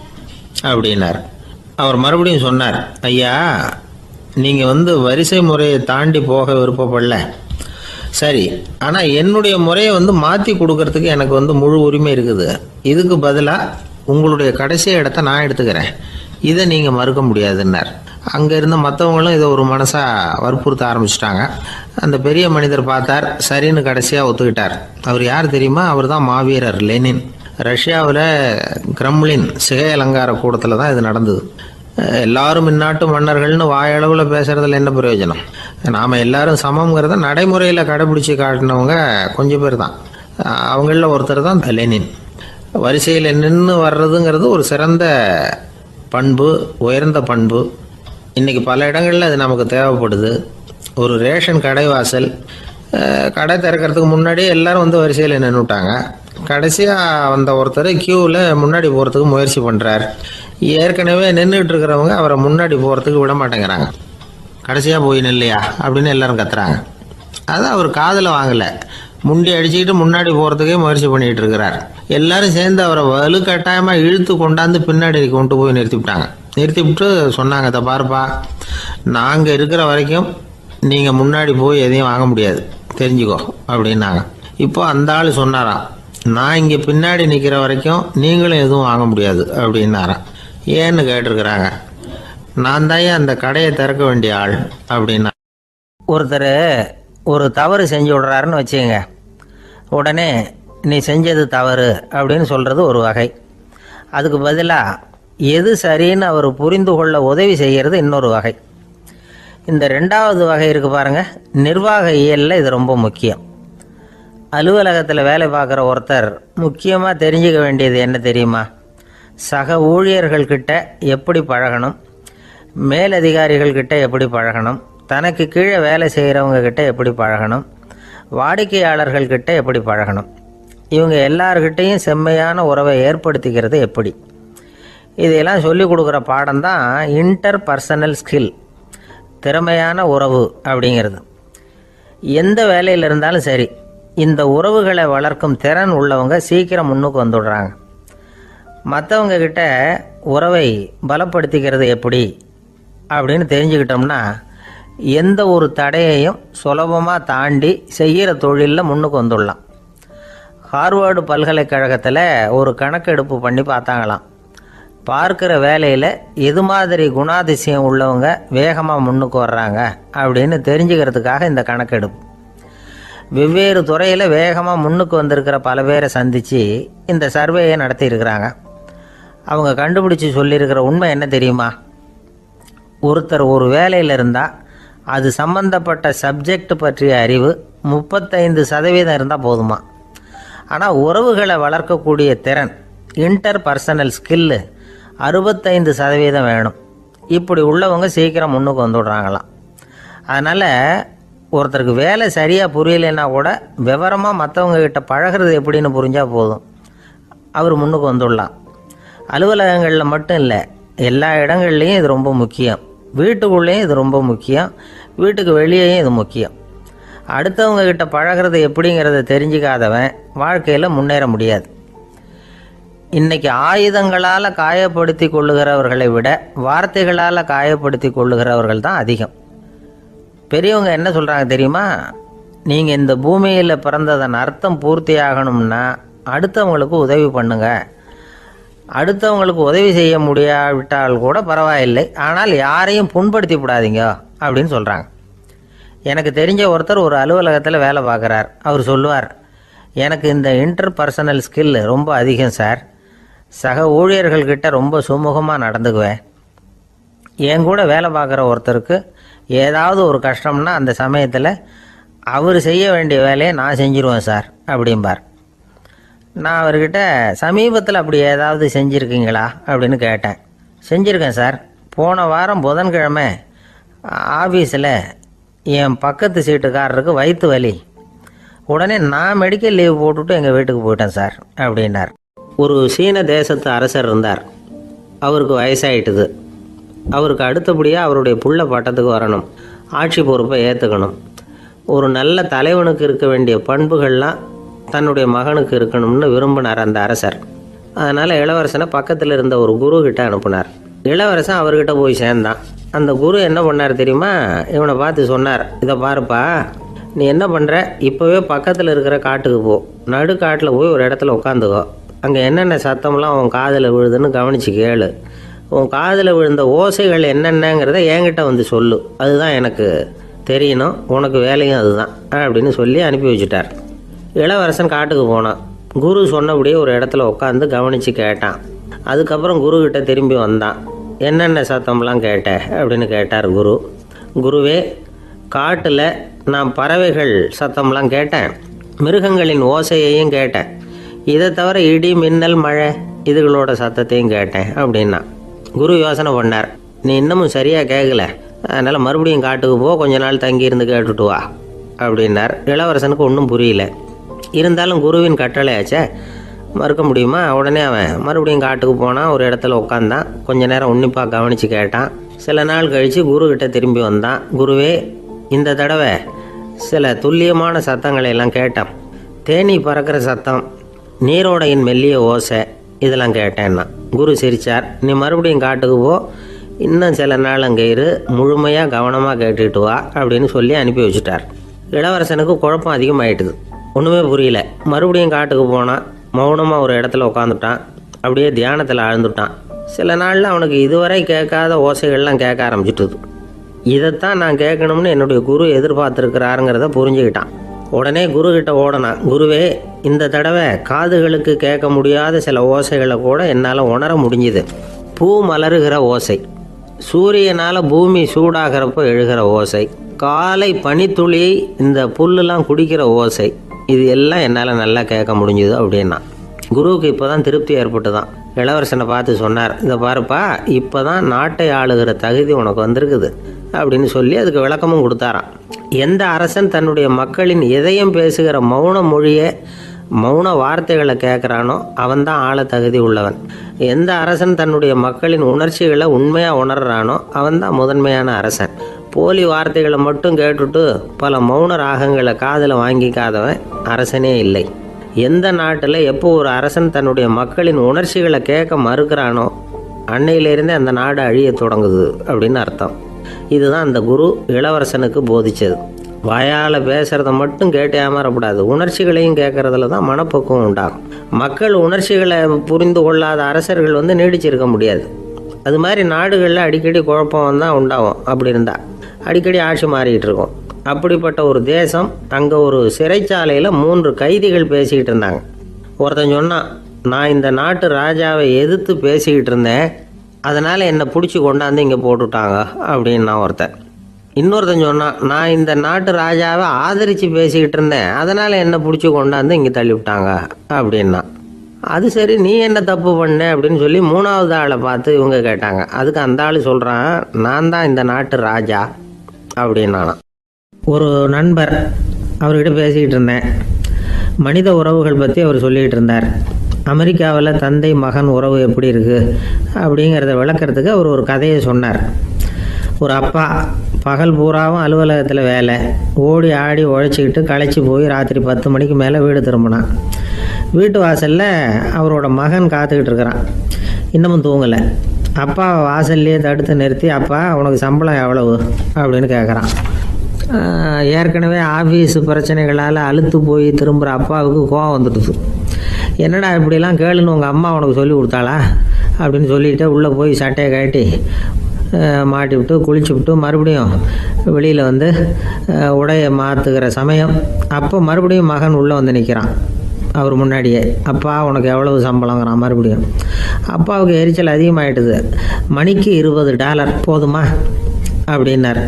அப்படின்னார். அவர் மறுபடியும் சொன்னார், ஐயா, நீங்கள் வரிசை முறையை தாண்டி போக விருப்பப்படல, சரி, ஆனால் என்னுடைய முறையை மாற்றி கொடுக்கறதுக்கு எனக்கு முழு உரிமை இருக்குது. இதுக்கு பதிலாக உங்களுடைய கடைசி இடத்த நான் எடுத்துக்கிறேன், இதை நீங்கள் மறுக்க முடியாதுன்னார். அங்கே இருந்த மற்றவங்களும் இதை ஒரு மனசாக வற்புறுத்த ஆரம்பிச்சிட்டாங்க. அந்த பெரிய மனிதர் பார்த்தார், சரின்னு கடைசியாக ஒத்துக்கிட்டார். அவர் யார் தெரியுமா? அவர் தான் மாவீரர் லெனின். ரஷ்யாவில் கிரெம்ளின் சிகை அலங்கார கூடத்தில் தான் இது நடந்தது. எல்லாரும் இந்நாட்டு மன்னர்கள்னு வாயளவில் பேசுகிறதுல என்ன பிரயோஜனம்? நாம் எல்லாரும் சமங்கிறத நடைமுறையில் கடைபிடிச்சி காட்டினவங்க கொஞ்சம் பேர் தான். அவங்களில் ஒருத்தர் தான் லெனின். வரிசையில் நின்று வர்றதுங்கிறது ஒரு சிறந்த பண்பு, உயர்ந்த பண்பு. இன்றைக்கி பல இடங்களில் அது நமக்கு தேவைப்படுது. ஒரு ரேஷன் கடை வாசல், கடை திறக்கிறதுக்கு முன்னாடியே எல்லாரும் வரிசையில் நின்றுட்டாங்க. கடைசியாக வந்த ஒருத்தர் க்யூவில் முன்னாடி போகிறதுக்கு முயற்சி பண்ணுறார். ஏற்கனவே நின்றுட்டு இருக்கிறவங்க அவரை முன்னாடி போகிறதுக்கு விட மாட்டேங்கிறாங்க. கடைசியாக போய் நில்லையா அப்படின்னு எல்லாரும் கத்துறாங்க. அது அவர் காதில் வாங்கலை. முண்டி அடிச்சுக்கிட்டு முன்னாடி போகிறதுக்கே முயற்சி பண்ணிகிட்டு இருக்கிறார். எல்லாரும் சேர்ந்து அவரை வலுக்கட்டாயமாக இழுத்து கொண்டாந்து பின்னாடி கொண்டு போய் நிறுத்திவிட்டாங்க. நிறுத்திவிட்டு சொன்னாங்க, இதை பாருப்பா, நாங்கள் இருக்கிற வரைக்கும் நீங்கள் முன்னாடி போய் எதையும் வாங்க முடியாது, தெரிஞ்சுக்கோ அப்படின்னாங்க. இப்போ அந்த ஆள் சொன்னாராம், நான் இங்கே பின்னாடி நிற்கிற வரைக்கும் நீங்களும் எதுவும் வாங்க முடியாது அப்படின்னாராம். ஏன்னு கேட்டிருக்கிறாங்க. நான் தான் அந்த கடையை திறக்க வேண்டிய ஆள் அப்படின்னா. ஒருத்தர் ஒரு தவறு செஞ்சு விடுறாருன்னு வச்சுங்க, உடனே நீ செஞ்சது தவறு அப்படின்னு சொல்கிறது ஒரு வகை. அதுக்கு பதிலாக எது சரின்னு அவர் புரிந்து கொள்ள உதவி செய்கிறது இன்னொரு வகை. இந்த 2வது வகை இருக்குது பாருங்கள், நிர்வாக இயலில் இது ரொம்ப முக்கியம். அலுவலகத்தில் வேலை பார்க்குற ஒருத்தர் முக்கியமாக தெரிஞ்சுக்க வேண்டியது என்ன தெரியுமா? சக ஊழியர்கள்கிட்ட எப்படி பழகணும், மேலதிகாரிகள்கிட்ட எப்படி பழகணும், தனக்கு கீழே வேலை செய்கிறவங்கக்கிட்ட எப்படி பழகணும், வாடிக்கையாளர்கள்கிட்ட எப்படி பழகணும், இவங்க எல்லார்கிட்டையும் செம்மையான உறவை ஏற்படுத்திக்கிறது எப்படி. இதையெல்லாம் சொல்லிக் கொடுக்குற பாடம் தான் இன்டர் பர்சனல் ஸ்கில், திறமையான உறவு அப்படிங்கிறது. எந்த வேலையில் இருந்தாலும் சரி, இந்த உறவுகளை வளர்க்கும் திறன் உள்ளவங்க சீக்கிரம் முன்னுக்கு வந்துடுறாங்க. மற்றவங்க கிட்ட உறவை பலப்படுத்திக்கிறது எப்படி அப்படின்னு தெரிஞ்சுக்கிட்டோம்னா எந்த ஒரு தடையையும் சுலபமாக தாண்டி செய்கிற தொழிலில் முன்னுக்கு வந்துடலாம். ஹார்வர்டு பல்கலைக்கழகத்தில் ஒரு கணக்கெடுப்பு பண்ணி பார்த்தாங்களாம். பார்க்குற வேலையில் எது மாதிரி குணாதிசயம் உள்ளவங்க வேகமாக முன்னுக்கு வர்றாங்க அப்படின்னு தெரிஞ்சுக்கிறதுக்காக இந்த கணக்கெடுப்பு. வெவ்வேறு துறையில் வேகமாக முன்னுக்கு வந்திருக்கிற பல பேரை சந்தித்து இந்த சர்வேயை நடத்தியிருக்கிறாங்க. அவங்க கண்டுபிடிச்சி சொல்லியிருக்கிற உண்மை என்ன தெரியுமா? ஒருத்தர் ஒரு வேலையில் இருந்தால் அது சம்பந்தப்பட்ட சப்ஜெக்ட் பற்றிய அறிவு 35% இருந்தால் போதுமா. ஆனால் உறவுகளை வளர்க்கக்கூடிய திறன், இன்டர் பர்சனல் ஸ்கில்லு 65% வேணும். இப்படி உள்ளவங்க சீக்கிரம் முன்னுக்கு வந்துவிடுறாங்களாம். அதனால் ஒருத்தருக்கு வேலை சரியாக புரியலைன்னா கூட விவரமாக மற்றவங்கக்கிட்ட பழகிறது எப்படின்னு புரிஞ்சால் போதும். அவர் முன்னுக்கு வந்துடலாம். அலுவலகங்களில் மட்டும் இல்லை, எல்லா இடங்கள்லையும் இது ரொம்ப முக்கியம். வீட்டுக்குள்ளேயும் இது ரொம்ப முக்கியம், வீட்டுக்கு வெளியேயும் இது முக்கியம். அடுத்தவங்க கிட்ட பழகிறது எப்படிங்கிறத தெரிஞ்சிக்காதவன் வாழ்க்கையில் முன்னேற முடியாது. இன்றைக்கி ஆயுதங்களால் காயப்படுத்தி கொள்ளுகிறவர்களை விட வார்த்தைகளால் காயப்படுத்தி கொள்ளுகிறவர்கள் தான் அதிகம். பெரியவங்க என்ன சொல்கிறாங்க தெரியுமா? நீங்கள் இந்த பூமியில் பிறந்ததன் அர்த்தம் பூர்த்தி ஆகணும்னா அடுத்தவங்களுக்கு உதவி பண்ணுங்க. அடுத்தவங்களுக்கு உதவி செய்ய முடியாவிட்டால் கூட பரவாயில்லை, ஆனால் யாரையும் புண்படுத்தி விடாதீங்க அப்படின்னு சொல்கிறாங்க. எனக்கு தெரிஞ்ச ஒருத்தர் ஒரு அலுவலகத்தில் வேலை பார்க்குறார். அவர் சொல்லுவார், எனக்கு இந்த இன்டர்பர்சனல் ஸ்கில் ரொம்ப அதிகம் சார். சக ஊழியர்கள்கிட்ட ரொம்ப சுமூகமாக நடந்துக்குவேன். என் கூட வேலை பார்க்குற ஒருத்தருக்கு ஏதாவது ஒரு கஷ்டம்னா அந்த சமயத்தில் அவர் செய்ய வேண்டிய வேலையை நான் செஞ்சிருவேன் சார் அப்படிம்பார். நான் அவர்கிட்ட சமீபத்தில் அப்படி ஏதாவது செஞ்சுருக்கீங்களா அப்படின்னு கேட்டேன். செஞ்சுருக்கேன் சார். போன வாரம் புதன்கிழமை ஆஃபீஸில் என் பக்கத்து சீட்டுக்காரருக்கு வயிற்று வலி. உடனே நான் மெடிக்கல் லீவ் போட்டுவிட்டு எங்கள் வீட்டுக்கு போயிட்டேன் சார் அப்படின்னார். ஒரு சீன தேசத்து அரசர் இருந்தார். அவருக்கு வயசாயிட்டுது. அவருக்கு அடுத்தபடியாக அவருடைய புள்ள பட்டத்துக்கு வரணும், ஆட்சி பொறுப்பை ஏற்றுக்கணும். ஒரு நல்ல தலைவனுக்கு இருக்க வேண்டிய பண்புகள்லாம் தன்னுடைய மகனுக்கு இருக்கணும்னு விரும்பினார் அந்த அரசர். அதனால் இளவரசனை பக்கத்தில் இருந்த ஒரு குரு கிட்ட அனுப்புனார். இளவரசன் அவர்கிட்ட போய் சேர்ந்தான். அந்த குரு என்ன பண்ணார் தெரியுமா? இவனை பார்த்து சொன்னார், இதை பாருப்பா, நீ என்ன பண்ணுற, இப்போவே பக்கத்தில் இருக்கிற காட்டுக்கு போ, நடு காட்டில் போய் ஒரு இடத்துல உட்காந்துக்கோ. அங்கே என்னென்ன சத்தம்லாம் உன் காதில் விழுதுன்னு கவனித்து கேளு. உன் காதில் விழுந்த ஓசைகள் என்னென்னங்கிறத என்கிட்ட வந்து சொல்லு, அதுதான் எனக்கு தெரியணும், உனக்கு வேலையும் அதுதான் அப்படின்னு சொல்லி அனுப்பி வச்சுட்டார். இளவரசன் காட்டுக்கு போனான். குரு சொன்னபடியே ஒரு இடத்துல உட்காந்து கவனித்து கேட்டான். அதுக்கப்புறம் குருக்கிட்ட திரும்பி வந்தான். என்னென்ன சத்தம்லாம் கேட்ட அப்படின்னு கேட்டார் குரு. குருவே, காட்டில் நான் பறவைகள் சத்தம்லாம் கேட்டேன், மிருகங்களின் ஓசையையும் கேட்டேன், இதை தவிர இடி மின்னல் மழை இதுகளோட சத்தத்தையும் கேட்டேன் அப்படின்னா. குரு யோசனை பண்ணார், நீ இன்னமும் சரியாக கேட்கல, அதனால் மறுபடியும் காட்டுக்கு போ, கொஞ்ச நாள் தங்கியிருந்து கேட்டுட்டு வா அப்படின்னார். இளவரசனுக்கு ஒன்றும் புரியல. இருந்தாலும் குருவின் கட்டளையாச்சே, மறுக்க முடியுமா? உடனே அவன் மறுபடியும் காட்டுக்கு போனான். ஒரு இடத்துல உட்காந்தான். கொஞ்ச நேரம் உன்னிப்பாக கவனித்து கேட்டான். சில நாள் கழித்து குருக்கிட்ட திரும்பி வந்தான். குருவே, இந்த தடவை சில துல்லியமான சத்தங்களை எல்லாம் கேட்டான். தேனீ பறக்கிற சத்தம், நீரோடையின் மெல்லிய ஓசை, இதெல்லாம் கேட்டேன்னா. குரு சிரித்தார். நீ மறுபடியும் காட்டுக்கு போ, இன்னும் சில நாள் அங்கே இரு, முழுமையாக கவனமாக கேட்டுட்டு வா அப்படின்னு சொல்லி அனுப்பி வச்சுட்டார். இளவரசனுக்கு குழப்பம் அதிகமாயிட்டுது. ஒன்றுமே புரியல. மறுபடியும் காட்டுக்கு போனான். மௌனமாக ஒரு இடத்துல உட்காந்துட்டான். அப்படியே தியானத்தில் ஆழ்ந்துட்டான். சில நாளில் அவனுக்கு இதுவரை கேட்காத ஓசைகள்லாம் கேட்க ஆரம்பிச்சிட்டுது. இதைத்தான் நான் கேட்கணும்னு என்னுடைய குரு எதிர்பார்த்துருக்கிறாருங்கிறத புரிஞ்சுக்கிட்டான். உடனே குருக்கிட்ட ஓடனான். குருவே, இந்த தடவை காதுகளுக்கு கேட்க முடியாத சில ஓசைகளை கூட என்னால் உணர முடிஞ்சுது. பூ மலருகிற ஓசை, சூரியனால் பூமி சூடாகிறப்போ எழுகிற ஓசை, காலை பனித்துளி இந்த புல்லுலாம் குடிக்கிற ஓசை, இது எல்லாம் என்னால் நல்லா கேட்க முடிஞ்சுது அப்படின்னா. குருவுக்கு இப்போ தான் திருப்தி ஏற்பட்டு தான். இளவரசனை பார்த்து சொன்னார், இதை பாருப்பா, இப்போ தான் நாட்டை ஆளுகிற தகுதி உனக்கு வந்திருக்குது அப்படின்னு சொல்லி அதுக்கு விளக்கமும் கொடுத்தாராம். எந்த அரசன் தன்னுடைய மக்களின் இதயம் பேசுகிற மௌன மொழியை, மௌன வார்த்தைகளை கேட்குறானோ அவன்தான் ஆள தகுதி உள்ளவன். எந்த அரசன் தன்னுடைய மக்களின் உணர்ச்சிகளை உண்மையாக உணர்றானோ அவன்தான் முதன்மையான அரசன். போலி வார்த்தைகளை மட்டும் கேட்டுட்டு பல மௌன ராகங்களை காதில் வாங்கிக்காதவன் அரசனே இல்லை. எந்த நாட்டில் எப்போ ஒரு அரசன் தன்னுடைய மக்களின் உணர்ச்சிகளை கேட்க மறுக்கிறானோ அன்னையிலேருந்தே அந்த நாடு அழிய தொடங்குது அப்படின்னு அர்த்தம். இதுதான் அந்த குரு இளவரசனுக்கு போதிச்சது. வாயால் பேசுகிறத மட்டும் கேட்டு ஏமாறக்கூடாது, உணர்ச்சிகளையும் கேட்கறதுல தான் மனப்பக்குவம் உண்டாகும். மக்கள் உணர்ச்சிகளை புரிந்து கொள்ளாத அரசர்கள் நீடிச்சிருக்க முடியாது. அது மாதிரி நாடுகளில் அடிக்கடி குழப்பம் தான் உண்டாகும். அப்படி இருந்தால் அடிக்கடி ஆட்சி மாறிக்கிட்டு இருக்கும். அப்படிப்பட்ட ஒரு தேசம், அங்கே ஒரு சிறைச்சாலையில் 3 கைதிகள் பேசிக்கிட்டு இருந்தாங்க. ஒருத்தன் சொன்னான், நான் இந்த நாட்டு ராஜாவை எதிர்த்து பேசிக்கிட்டு இருந்தேன், அதனால் என்னை பிடிச்சி கொண்டாந்து இங்கே போட்டுட்டாங்க அப்படின்னா ஒருத்தன். இன்னொருத்தன் சொன்னான், நான் இந்த நாட்டு ராஜாவை ஆதரித்து பேசிக்கிட்டு இருந்தேன், அதனால் என்னை பிடிச்சி கொண்டாந்து இங்கே தள்ளிவிட்டாங்க அப்படின்னா. அது சரி, நீ என்ன தப்பு பண்ண அப்படின்னு சொல்லி 3வது ஆளை பார்த்து இவங்க கேட்டாங்க. அதுக்கு அந்த ஆள் சொல்கிறான், நான் தான் இந்த நாட்டு ராஜா அப்படின்னானா. ஒரு நண்பர், அவர்கிட்ட பேசிக்கிட்டு இருந்தேன். மனித உறவுகள் பற்றி அவர் சொல்லிகிட்டு இருந்தார். அமெரிக்காவில் தந்தை மகன் உறவு எப்படி இருக்குது அப்படிங்கிறத விளக்கிறதுக்கு அவர் ஒரு கதையை சொன்னார். ஒரு அப்பா பகல் பூராவும் அலுவலகத்தில் வேலை, ஓடி ஆடி உழைச்சிக்கிட்டு களைச்சி போய் ராத்திரி 10 மணிக்கு மேலே வீடு திரும்பினான். வீட்டு வாசலில் அவரோட மகன் காத்துக்கிட்டு இருக்கிறான். இன்னமும் தூங்கலை. அப்பா வாசல்லையே தடுத்து நிறுத்தி, அப்பா உனக்கு சம்பளம் எவ்வளவு அப்படின்னு கேட்குறான். ஏற்கனவே ஆஃபீஸ் பிரச்சனைகளால் அழுத்து போய் திரும்புகிற அப்பாவுக்கு கோவம் வந்துடுது. என்னடா இப்படிலாம் கேளுன்னு உங்கள் அம்மா உனக்கு சொல்லி கொடுத்தாளா அப்படின்னு சொல்லிவிட்டு உள்ளே போய் சட்டையை கட்டி மாட்டி விட்டு குளிச்சு விட்டு மறுபடியும் வெளியில் வந்து உடையை மாற்றுகிற சமயம் அப்போ மறுபடியும் மகன் உள்ளே வந்து நிற்கிறான் அவர் முன்னாடியே. அப்பா உனக்கு எவ்வளவு சம்பளங்கிறான் மறுபடியும். அப்பாவுக்கு எரிச்சல் அதிகமாகிட்டுது. மணிக்கு $20 போதுமா அப்படின்னார்.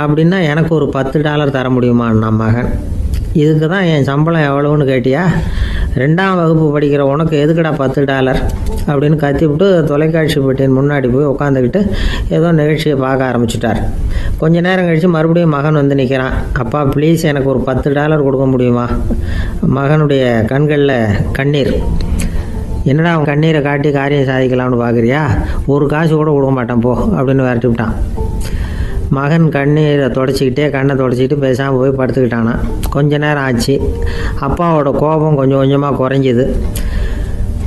அப்படின்னா எனக்கு ஒரு $10 தர முடியுமான்னா மகன். இதுக்கு தான் என் சம்பளம் எவ்வளவுன்னு கேட்டியா? 2ஆம் வகுப்பு படிக்கிற உனக்கு எதுக்குடா $10 அப்படின்னு கத்திவிட்டு தொலைக்காட்சி பெட்டியின் முன்னாடி போய் உட்காந்துக்கிட்டு ஏதோ நிகழ்ச்சியை பார்க்க ஆரம்பிச்சிட்டார். கொஞ்ச நேரம் கழித்து மறுபடியும் மகன் வந்து நிற்கிறான். அப்பா ப்ளீஸ் எனக்கு ஒரு $10 கொடுக்க முடியுமா? மகனுடைய கண்களில் கண்ணீர். என்னடா அவன் கண்ணீரை காட்டி காரியம் சாதிக்கலாம்னு பார்க்குறியா? ஒரு காசு கூட கொடுக்க மாட்டான் போ அப்படின்னு விரட்டி விட்டான். மகன் கண்ணீரை தொடச்சிக்கிட்டே கண்ணை தொடச்சிக்கிட்டு பேசாமல் போய் படுத்துக்கிட்டானான். கொஞ்ச நேரம் ஆச்சு. அப்பாவோட கோபம் கொஞ்சம் கொஞ்சமாக குறைஞ்சிது.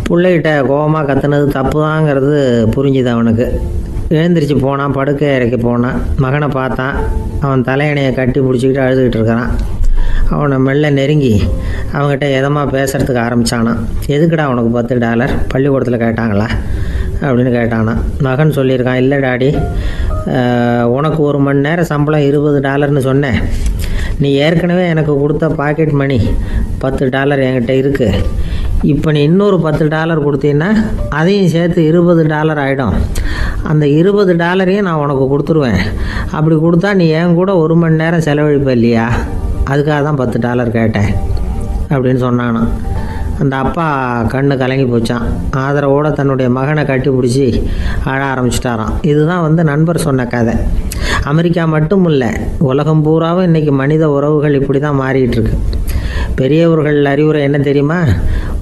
பிள்ளைகிட்ட கோபமாக கத்துனது தப்பு தாங்கிறது புரிஞ்சுது அவனுக்கு. எழுந்திரிச்சு போனான், படுக்கை இறக்கி போனான். மகனை பார்த்தான். அவன் தலையணையை கட்டி பிடிச்சிக்கிட்டு அழுதுகிட்டு இருக்கிறான். அவனை மெல்ல நெருங்கி அவங்ககிட்ட எதமாக பேசுகிறதுக்கு ஆரம்பித்தானான். எதுக்குடா உனக்கு $10 பள்ளிக்கூடத்தில் கேட்டாங்களா அப்படின்னு கேட்டானான். மகன் சொல்லியிருக்கான், இல்லை டாடி, உனக்கு 1 மணி நேரம் சம்பளம் $20ன்னு சொன்னேன். நீ ஏற்கனவே எனக்கு கொடுத்த பாக்கெட் மணி $10 என்கிட்ட இருக்குது. இப்போ நீ இன்னொரு $10 கொடுத்தீங்கன்னா அதையும் சேர்த்து $20 ஆகிடும். அந்த $20 நான் உனக்கு கொடுத்துருவேன். அப்படி கொடுத்தா நீ என் கூட 1 மணி நேரம் செலவழிப்ப இல்லையா? அதுக்காக தான் $10 கேட்டேன் அப்படின்னு சொன்னானோ. அந்த அப்பா கண்ணு கலங்கி போச்சான். ஆதரவோடு தன்னுடைய மகனை கட்டி பிடிச்சி அழ ஆரம்பிச்சிட்டாராம். இதுதான் நண்பர் சொன்ன கதை. அமெரிக்கா மட்டும் இல்லை, உலகம் பூராவும் இன்றைக்கி மனித உறவுகள் இப்படி தான் மாறிட்டு இருக்கு. பெரியவர்கள் அறிவுரை என்ன தெரியுமா?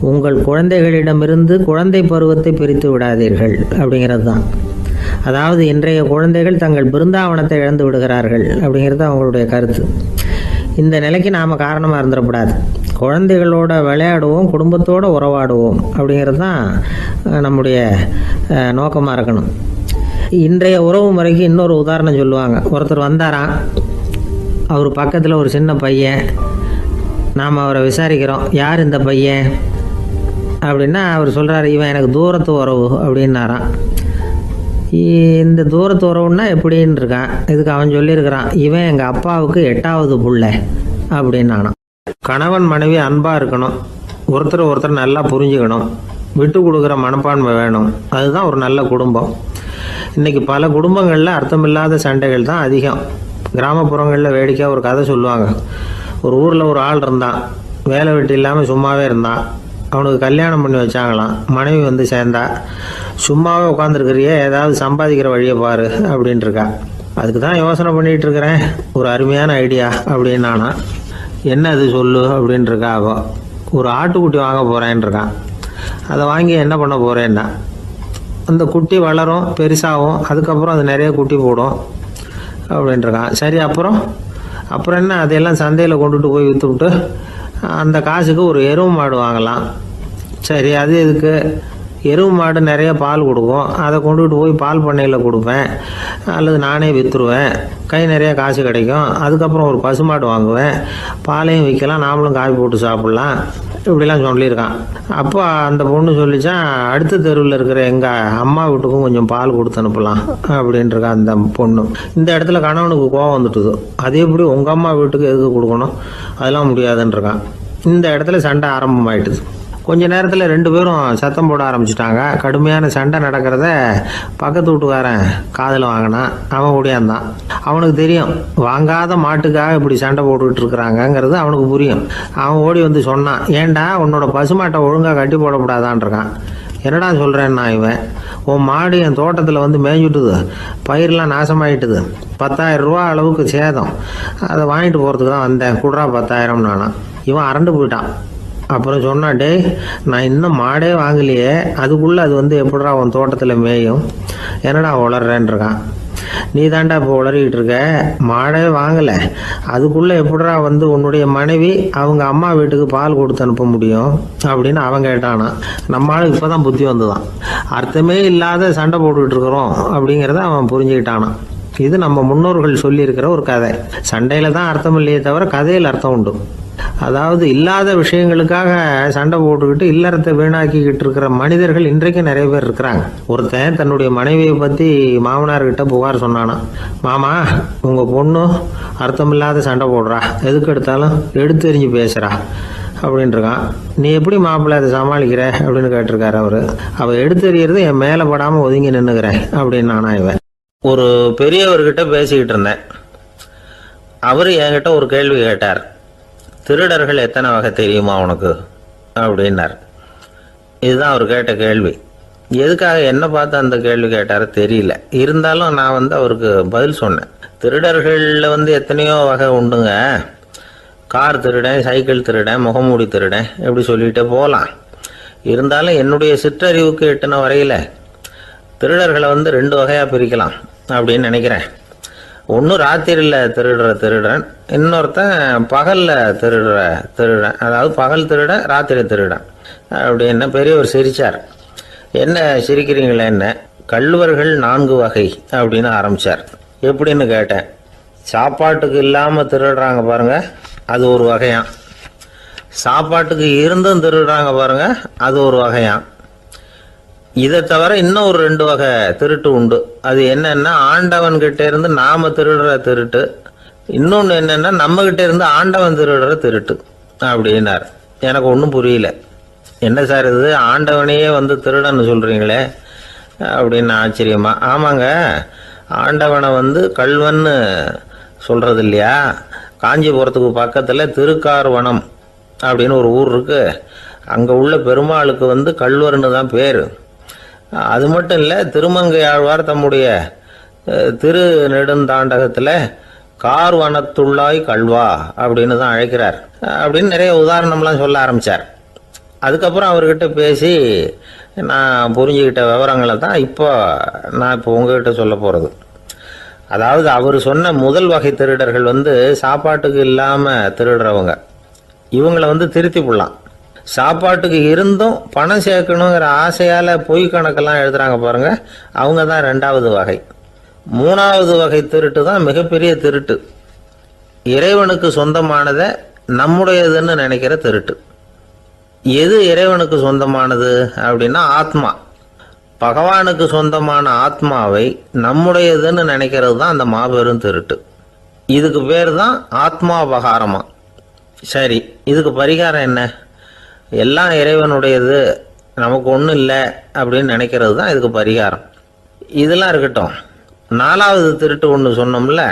உங்கள் குழந்தைகளிடமிருந்து குழந்தை பருவத்தை பிரித்து விடாதீர்கள் அப்படிங்கிறது தான். அதாவது இன்றைய குழந்தைகள் தங்கள் பிருந்தாவனத்தை இழந்து விடுகிறார்கள் அப்படிங்கிறது அவங்களுடைய கருத்து. இந்த நிலைக்கு நாம் காரணமாக இருந்துடக்கூடாது. குழந்தைகளோட விளையாடுவோம், குடும்பத்தோடு உறவாடுவோம் அப்படிங்கிறது தான் நம்முடைய நோக்கமாக இருக்கணும். இன்றைய உறவு முறைக்கு இன்னொரு உதாரணம் சொல்லுவாங்க. ஒருத்தர் வந்தாராம். அவர் பக்கத்தில் ஒரு சின்ன பையன். நாம் அவரை விசாரிக்கிறோம், யார் இந்த பையன் அப்படின்னா அவர் சொல்கிறார், இவன் எனக்கு தூரத்து உறவு அப்படின்னாராம். இந்த தூரத்து உறவுன்னா எப்படின்னு இருக்கான். இதுக்கு அவன் சொல்லியிருக்கிறான், இவன் எங்கள் அப்பாவுக்கு 8வது புள்ள அப்படின்னானான். கணவன் மனைவி அன்பாக இருக்கணும், ஒருத்தர் நல்லா புரிஞ்சுக்கணும், விட்டு கொடுக்குற மனப்பான்மை வேணும். அதுதான் ஒரு நல்ல குடும்பம். இன்றைக்கி பல குடும்பங்களில் அர்த்தமில்லாத சண்டைகள் தான் அதிகம். கிராமப்புறங்களில் வேடிக்கையாக ஒரு கதை சொல்லுவாங்க. ஒரு ஊரில் ஒரு ஆள் இருந்தான். வேலை வெட்டி இல்லாமல் சும்மாவே இருந்தான். அவனுக்கு கல்யாணம் பண்ணி வச்சாங்களாம். மனைவி வந்து சேர்ந்தா. சும்மாவே உட்காந்துருக்கிறியே, ஏதாவது சம்பாதிக்கிற வழியை பாரு அப்படின்ட்டு இருக்கா. அதுக்கு தான் யோசனை பண்ணிகிட்டு இருக்கிறேன், ஒரு அருமையான ஐடியா அப்படின்னு நானா. என்ன அது சொல்லு அப்படின்ட்டுருக்கா. அவன் ஒரு ஆட்டுக்குட்டி வாங்க போகிறேன்னு இருக்கான். அதை வாங்கி என்ன பண்ண போகிறேன்னா, அந்த குட்டி வளரும், பெருசாகும், அதுக்கப்புறம் அது நிறைய குட்டி போடும் அப்படின்ட்டுருக்கான். சரி, அப்புறம் என்ன, அதையெல்லாம் சந்தையில் கொண்டுட்டு போய் விற்றுவிட்டு அந்த காசுக்கு ஒரு எருவு மாடு வாங்கலாம். சரி, அது எதுக்கு? எருவு மாடு நிறைய பால் கொடுக்கும், அதை கொண்டுகிட்டு போய் பால் பண்ணையில் கொடுப்பேன், அல்லது நானே விற்றுருவேன், கை நிறைய காசு கிடைக்கும். அதுக்கப்புறம் ஒரு பசுமாடு வாங்குவேன், பாலையும் விற்கலாம், நாமளும் காய் போட்டு சாப்பிட்லாம், இப்படிலாம் சொல்லியிருக்கான். அப்போ அந்த பொண்ணு சொல்லிச்சான், அடுத்த தெருவில் இருக்கிற எங்கள் அம்மா வீட்டுக்கும் கொஞ்சம் பால் கொடுத்து அனுப்பலாம் அப்படின்ட்டுருக்கா அந்த பொண்ணு. இந்த இடத்துல கணவனுக்கு கோவம் வந்துட்டுது. அது எப்படி உங்கள் அம்மா வீட்டுக்கு எதுக்கு கொடுக்கணும், அதெல்லாம் முடியாதுன்றிருக்கான். இந்த இடத்துல சண்டை ஆரம்பமாயிட்டுது. கொஞ்ச நேரத்தில் 2 பேரும் சத்தம் போட ஆரம்பிச்சிட்டாங்க. கடுமையான சண்டை நடக்கிறத பக்கத்து வீட்டுக்காரன் காதில் வாங்கினான். அவன் ஓடியாந்தான். அவனுக்கு தெரியும், வாங்காத மாட்டுக்காக இப்படி சண்டை போட்டுக்கிட்டு இருக்கிறாங்கங்கிறது அவனுக்கு புரியும். அவன் ஓடி வந்து சொன்னான், ஏண்டா உன்னோட பசுமாட்டை ஒழுங்காக கட்டி போடக்கூடாதான்னு இருக்கான். என்னடா சொல்கிறேன்னா, இவன் உன் மாடு என் தோட்டத்தில் வந்து மேய்ஞ்சுட்டுது, பயிரெலாம் நாசமாயிட்டுது, 10,000 ரூபா அளவுக்கு சேதம், அதை வாங்கிட்டு போகிறதுக்கு தான் வந்தேன், குடுறா 10,000 நானா. இவன் அரண்டு போயிட்டான். அப்புறம் சொன்னா, டேய் நான் இன்னும் மாடே வாங்கலையே, அதுக்குள்ள அது வந்து எப்படிடா உன் தோட்டத்தில் மேயும், என்னடா உளர்றேன் இருக்கான். நீ தாண்டா இப்போ உளறிக்கிட்டு இருக்க, மாடே வாங்கலை, அதுக்குள்ள எப்படிடா வந்து உன்னுடைய மனைவி அவங்க அம்மா வீட்டுக்கு பால் கொடுத்து அனுப்ப முடியும் அப்படின்னு அவன் கேட்டானா. நம்ம ஆளுக்கு இப்போதான் புத்தி வந்துதான், அர்த்தமே இல்லாத சண்டை போட்டுக்கிட்டு இருக்கிறோம் அப்படிங்கிறத அவன் புரிஞ்சுக்கிட்டானான். இது நம்ம முன்னோர்கள் சொல்லியிருக்கிற ஒரு கதை. சண்டையில தான் அர்த்தம் இல்லையே தவிர கதையில் அர்த்தம் உண்டு. அதாவது இல்லாத விஷயங்களுக்காக சண்டை போட்டுக்கிட்டு இல்லறத்தை வீணாக்கிக்கிட்டு இருக்கிற மனிதர்கள் இன்றைக்கு நிறைய பேர் இருக்கிறாங்க. ஒருத்தன் தன்னுடைய மனைவியை பற்றி மாமனார்கிட்ட புகார் சொன்னானா, மாமா உங்க பொண்ணு அர்த்தமில்லாத சண்டை போடுறா, எதுக்கு எடுத்தாலும் எடுத்தெறிஞ்சு பேசுறா அப்படின்னு இருக்கான். நீ எப்படி மாப்பிள்ளை அதை சமாளிக்கிற அப்படின்னு கேட்டிருக்காரு அவரு. அவ எடுத்தெறியறது என் மேலே படாமல் ஒதுங்கி நின்றுக்கிறேன் அப்படின்னு நானா. இவன் ஒரு பெரியவர்கிட்ட பேசிக்கிட்டு இருந்தேன். அவரு என்கிட்ட ஒரு கேள்வி கேட்டார். திருடர்கள் எத்தனை வகை தெரியுமா உனக்கு அப்படின்னார். இதுதான் அவர் கேட்ட கேள்வி. எதுக்காக என்ன பார்த்து அந்த கேள்வி கேட்டாரு தெரியல. இருந்தாலும் நான் வந்து அவருக்கு பதில் சொன்னேன். திருடர்களில் வந்து எத்தனையோ வகை உண்டுங்க. கார் திருடன், சைக்கிள் திருடன், முகமூடி திருடன், எப்படி சொல்லிகிட்டே போகலாம். இருந்தாலும் என்னுடைய சிற்றறிவுக்கு எட்டின வரையில் திருடர்களை வந்து 2 வகையாக பிரிக்கலாம் அப்படின்னு நினைக்கிறேன். ஒன்று ராத்திரியில் திருடுற திருடன், இன்னொருத்தன் பகலில் திருடுற திருடன். அதாவது பகல் திருடன், ராத்திரி திருடன் அப்படின்னு பெரியவர் சிரிச்சார். என்ன சிரிக்கிறீங்களே, என்ன கள்வர்கள் 4 வகை அப்படின்னு ஆரம்பித்தார். எப்படின்னு கேட்டேன். சாப்பாட்டுக்கு இல்லாமல் திருடுறாங்க பாருங்க, அது ஒரு வகையான். சாப்பாட்டுக்கு இருந்தும் திருடுறாங்க பாருங்க, அது ஒரு வகையான். இதை தவிர இன்னும் ஒரு 2 வகை திருட்டு உண்டு. அது என்னன்னா, ஆண்டவன் கிட்ட இருந்து நாம திருடுற திருட்டு, இன்னொன்று என்னன்னா நம்ம கிட்ட இருந்து ஆண்டவன் திருடுற திருட்டு அப்படின்னார். எனக்கு ஒன்றும் புரியல. என்ன சார் இது, ஆண்டவனையே வந்து திருடன்னு சொல்றீங்களே அப்படின்னு ஆச்சரியமா. ஆமாங்க, ஆண்டவனை வந்து கள்வன்னு சொல்றது இல்லையா. காஞ்சிபுரத்துக்கு பக்கத்தில் திருக்கார்வனம் அப்படின்னு ஒரு ஊர் இருக்கு. அங்கே உள்ள பெருமாளுக்கு வந்து கள்வர்னு தான் பேர். அது மட்டும் இல்லை, திருமங்கை ஆழ்வார் தம்முடைய திரு நெடுந்தாண்டகத்தில் கார்வனத்துள்ளாய் கல்வா அப்படின்னு தான் அழைக்கிறார் அப்படின்னு நிறைய உதாரணம்லாம் சொல்ல ஆரம்பித்தார். அதுக்கப்புறம் அவர்கிட்ட பேசி நான் புரிஞ்சுக்கிட்ட விவரங்களை தான் இப்போ உங்ககிட்ட சொல்ல போகிறது. அதாவது அவர் சொன்ன முதல் வகை திருடர்கள் வந்து சாப்பாட்டுக்கு இல்லாமல் திருடுறவங்க. இவங்களை வந்து திருத்தி போடலாம். சாப்பாட்டுக்கு இருந்தும் பணம் சேர்க்கணுங்கிற ஆசையால் பொய் கணக்கெல்லாம் எழுதுறாங்க பாருங்க, அவங்க தான் 2வது வகை. 3வது வகை திருட்டு தான் மிகப்பெரிய திருட்டு. இறைவனுக்கு சொந்தமானதை நம்முடையதுன்னு நினைக்கிற திருட்டு. எது இறைவனுக்கு சொந்தமானது அப்படின்னா ஆத்மா. பகவானுக்கு சொந்தமான ஆத்மாவை நம்முடையதுன்னு நினைக்கிறது தான் அந்த மாபெரும் திருட்டு. இதுக்கு பேர் தான் ஆத்மாபகாரமா. சரி, இதுக்கு பரிகாரம் என்ன? எல்லாம் இறைவனுடையது, நமக்கு ஒன்றும் இல்லை அப்படின்னு நினைக்கிறது தான் இதுக்கு பரிகாரம். இதெல்லாம் இருக்கட்டும். 4வது திருட்டு ஒன்று சொன்னோம்ல,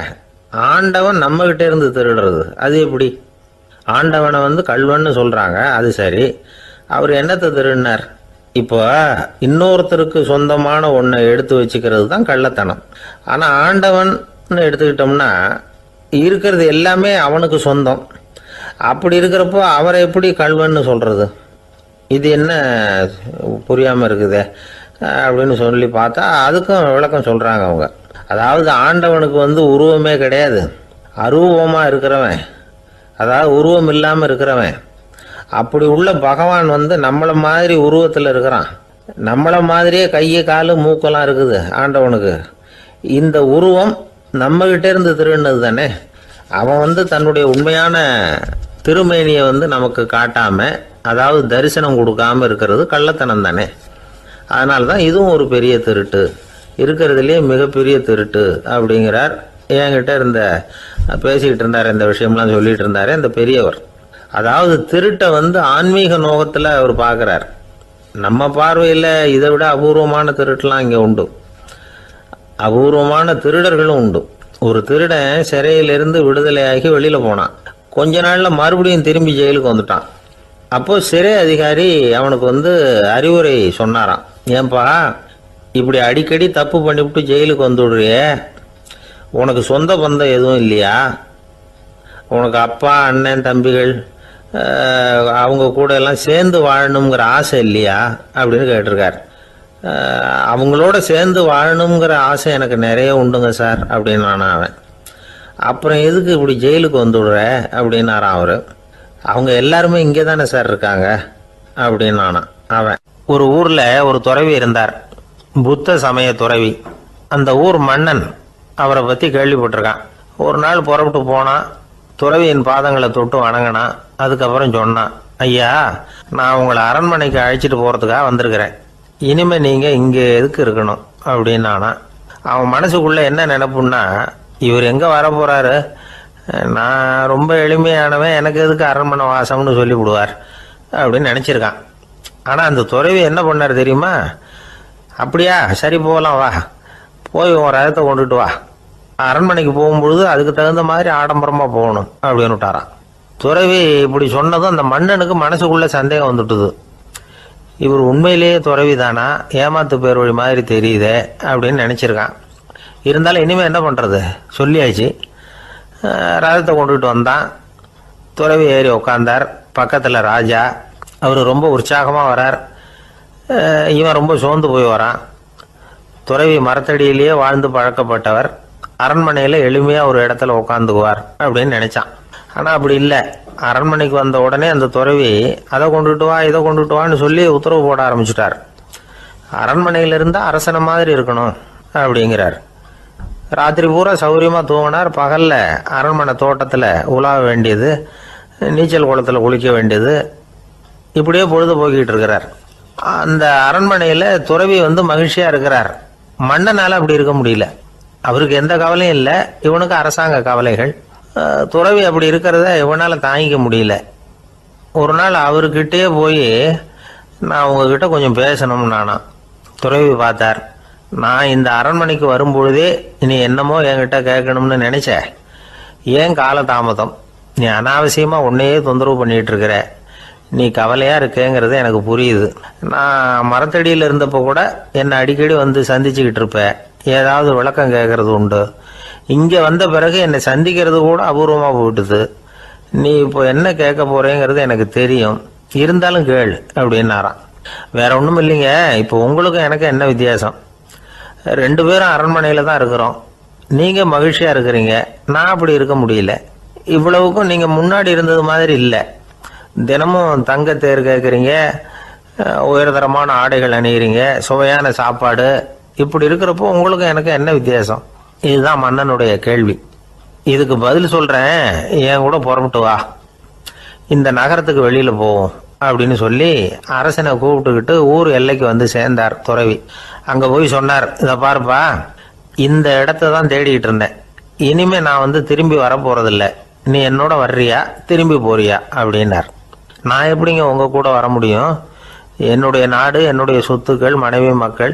ஆண்டவன் நம்மகிட்ட இருந்து திருடுறது. அது எப்படி? ஆண்டவனை வந்து கள்வன்னு சொல்கிறாங்க, அது சரி. அவர் என்னத்தை திருடினார்? இப்போ இன்னொருத்தருக்கு சொந்தமான ஒன்றை எடுத்து வச்சுக்கிறது தான் கள்ளத்தனம். ஆனால் ஆண்டவன் எடுத்துக்கிட்டோம்னா இருக்கிறது எல்லாமே அவனுக்கு சொந்தம். அப்படி இருக்கிறப்போ அவரை எப்படி கள்வன்னு சொல்கிறது? இது என்ன புரியாமல் இருக்குதே அப்படின்னு சொல்லி பார்த்தா அதுக்கும் விளக்கம் சொல்கிறாங்க அவங்க. அதாவது ஆண்டவனுக்கு வந்து உருவமே கிடையாது, அரூபமாக இருக்கிறவன், அதாவது உருவம் இல்லாமல் இருக்கிறவன். அப்படி உள்ள பகவான் வந்து நம்மளை மாதிரி உருவத்தில் இருக்கிறான். நம்மளை மாதிரியே கையை காலு மூக்கெல்லாம் இருக்குது ஆண்டவனுக்கு. இந்த உருவம் நம்மகிட்ட இருந்து திருடினது தானே. அவன் வந்து தன்னுடைய உண்மையான திருமேனியை வந்து நமக்கு காட்டாம, அதாவது தரிசனம் கொடுக்காம இருக்கிறது கள்ளத்தனம் தானே. அதனால தான் இதுவும் ஒரு பெரிய திருட்டு, இருக்கிறதுலேயே மிகப்பெரிய திருட்டு அப்படிங்கிறார். என்கிட்ட பேசிக்கிட்டு இருந்தார், இந்த விஷயம்லாம் சொல்லிட்டு இருந்தார் இந்த பெரியவர். அதாவது திருட்டை வந்து ஆன்மீக நோகத்தில் அவர் பார்க்குறார். நம்ம பார்வையில் இதை விட அபூர்வமான திருட்டுலாம் இங்கே உண்டு. அபூர்வமான திருடர்களும் உண்டு. ஒரு திருடன் சிறையிலிருந்து விடுதலையாகி வெளியில் போனான். கொஞ்ச நாளில் மறுபடியும் திரும்பி ஜெயிலுக்கு வந்துட்டான். அப்போது சிறை அதிகாரி அவனுக்கு வந்து அறிவுரை சொன்னாராம். ஏன்பா இப்படி அடிக்கடி தப்பு பண்ணிவிட்டு ஜெயிலுக்கு வந்துவிடுறியே, உனக்கு சொந்த பந்தம் எதுவும் இல்லையா? உனக்கு அப்பா, அண்ணன், தம்பிகள் அவங்க கூட எல்லாம் சேர்ந்து வாழணுங்கிற ஆசை இல்லையா அப்படின்னு கேட்டிருக்கார். அவங்களோட சேர்ந்து வாழணுங்கிற ஆசை எனக்கு நிறைய உண்டுங்க சார் அப்படின்னு அவன். அப்புறம் எதுக்கு இப்படி ஜெயிலுக்கு வந்துடுற அப்படின்னாரான் அவர். அவங்க எல்லாருமே இங்கே தானே சார் இருக்காங்க அப்படின்னு அவன். ஒரு ஊரில் ஒரு துறவி இருந்தார், புத்த சமய துறவி. அந்த ஊர் மன்னன் அவரை பற்றி கேள்விப்பட்டிருக்கான். ஒரு நாள் புறப்பட்டு போனான், துறவியின் பாதங்களை தொட்டு வணங்கினான். அதுக்கப்புறம் சொன்னான், ஐயா, நான் உங்களை அரண்மனைக்கு அழைச்சிட்டு போகிறதுக்காக வந்திருக்கிறேன். இனிமே நீங்கள் இங்கே எதுக்கு இருக்கணும் அப்படின்னு அவன் மனசுக்குள்ளே என்ன நினைப்புன்னா, இவர் எங்கே வர போகிறாரு, நான் ரொம்ப எளிமையானவன், எனக்கு எதுக்கு அரண்மனை வாசம்னு சொல்லிவிடுவார் அப்படின்னு நினச்சிருக்கான். ஆனால் அந்த துறவி என்ன பண்ணார் தெரியுமா? அப்படியா, சரி போகலாம், வா, போய் உன் ரதத்தை கொண்டுட்டு வா, அரண்மனைக்கு போகும்பொழுது அதுக்கு தகுந்த மாதிரி ஆடம்பரமாக போகணும் அப்படின்னு விட்டாரான். துறவி இப்படி சொன்னதும் அந்த மன்னனுக்கு மனசுக்குள்ளே சந்தேகம் வந்துட்டுது. இவர் உண்மையிலேயே துறவி தானா, ஏமாத்து பேர் வழி மாதிரி தெரியுதே அப்படின்னு நினச்சிருக்கான். இருந்தாலும் இனிமேல் என்ன பண்ணுறது, சொல்லியாச்சு. ரதத்தை கொண்டுகிட்டு வந்தான். துறவி ஏறி உக்காந்தார். பக்கத்தில் ராஜா. அவர் ரொம்ப உற்சாகமாக வரார். இவன் ரொம்ப சோர்ந்து போய் வரான். துறவி மரத்தடியிலேயே வாழ்ந்து பழக்கப்பட்டவர், அரண்மனையில் எளிமையாக ஒரு இடத்துல உட்காந்துக்குவார் அப்படின்னு நினச்சான். ஆனால் அப்படி இல்லை. அரண்மனைக்கு வந்த உடனே அந்த துறவி அதை கொண்டுட்டு வா, இதை கொண்டுட்டு வான்னு சொல்லி உத்தரவு போட ஆரம்பிச்சுட்டார். அரண்மனையில் இருந்தால் அரசனை மாதிரி இருக்கணும் அப்படிங்கிறார். ராத்திரி பூரா சௌகரியமாக தூங்கினார். பகலில் அரண்மனை தோட்டத்தில் உலாவ வேண்டியது, நீச்சல் குளத்தில் குளிக்க வேண்டியது, இப்படியே பொழுது போக்கிட்டு இருக்கிறார். அந்த அரண்மனையில் துறவி மகிழ்ச்சியாக இருக்கிறார். மன்னனால் அப்படி இருக்க முடியல. அவருக்கு எந்த கவலையும் இல்லை, இவனுக்கு அரசாங்க கவலைகள். துறவி அப்படி இருக்கிறத இவனால் தாங்கிக்க முடியல. ஒரு நாள் அவர்கிட்டே போய், நான் உங்ககிட்ட கொஞ்சம் பேசணும்னு துறவி பார்த்தார். நான் இந்த அரண்மனைக்கு வரும்பொழுதே நீ என்னமோ என்கிட்ட கேட்கணும்னு நினைச்ச, ஏன் காலதாமதம், நீ அனாவசியமாக உன்னையே தொந்தரவு பண்ணிட்டு இருக்கிற, நீ கவலையாக இருக்கேங்கிறது எனக்கு புரியுது. நான் மரத்தடியில் இருந்தப்போ கூட என்னை அடிக்கடி சந்திச்சுக்கிட்டு இருப்பேன், ஏதாவது விளக்கம் கேட்கறது உண்டு. இங்கே வந்த பிறகு என்னை சந்திக்கிறது கூட அபூர்வமாக போயிட்டுது. நீ இப்போ என்ன கேட்க போறேங்கிறது எனக்கு தெரியும், இருந்தாலும் கேளு அப்படின்னாராம். வேற ஒன்றும் இல்லைங்க, இப்போ உங்களுக்கும் எனக்கு என்ன வித்தியாசம், 2 பேரும் அரண்மனையில் தான் இருக்கிறோம். நீங்கள் மகிழ்ச்சியாக இருக்கிறீங்க, நான் அப்படி இருக்க முடியல. இவ்வளவுக்கும் நீங்கள் முன்னாடி இருந்தது மாதிரி இல்லை. தினமும் தங்க தேர் கேட்குறீங்க, உயர்தரமான ஆடைகள் அணிகிறீங்க, சுவையான சாப்பாடு. இப்படி இருக்கிறப்போ உங்களுக்கும் எனக்கு என்ன வித்தியாசம்? இதுதான் மன்னனுடைய கேள்வி. இதுக்கு பதில் சொல்கிறேன், என் கூட புறப்பட்டு வா, இந்த நகரத்துக்கு வெளியில் போவோம் அப்படின்னு சொல்லி அரசனை கூப்பிட்டுக்கிட்டு ஊர் எல்லைக்கு சேர்ந்தார் துறவி. அங்கே போய் சொன்னார், இதை பாருப்பா, இந்த இடத்த தான் தேடிக்கிட்டு இருந்தேன். இனிமே நான் திரும்பி வர போகிறதில்ல. நீ என்னோட வர்றியா, திரும்பி போறியா அப்படின்னார். நான் எப்படிங்க உங்கள் கூட வர முடியும்? என்னுடைய நாடு, என்னுடைய சொத்துக்கள், மனைவி, மக்கள்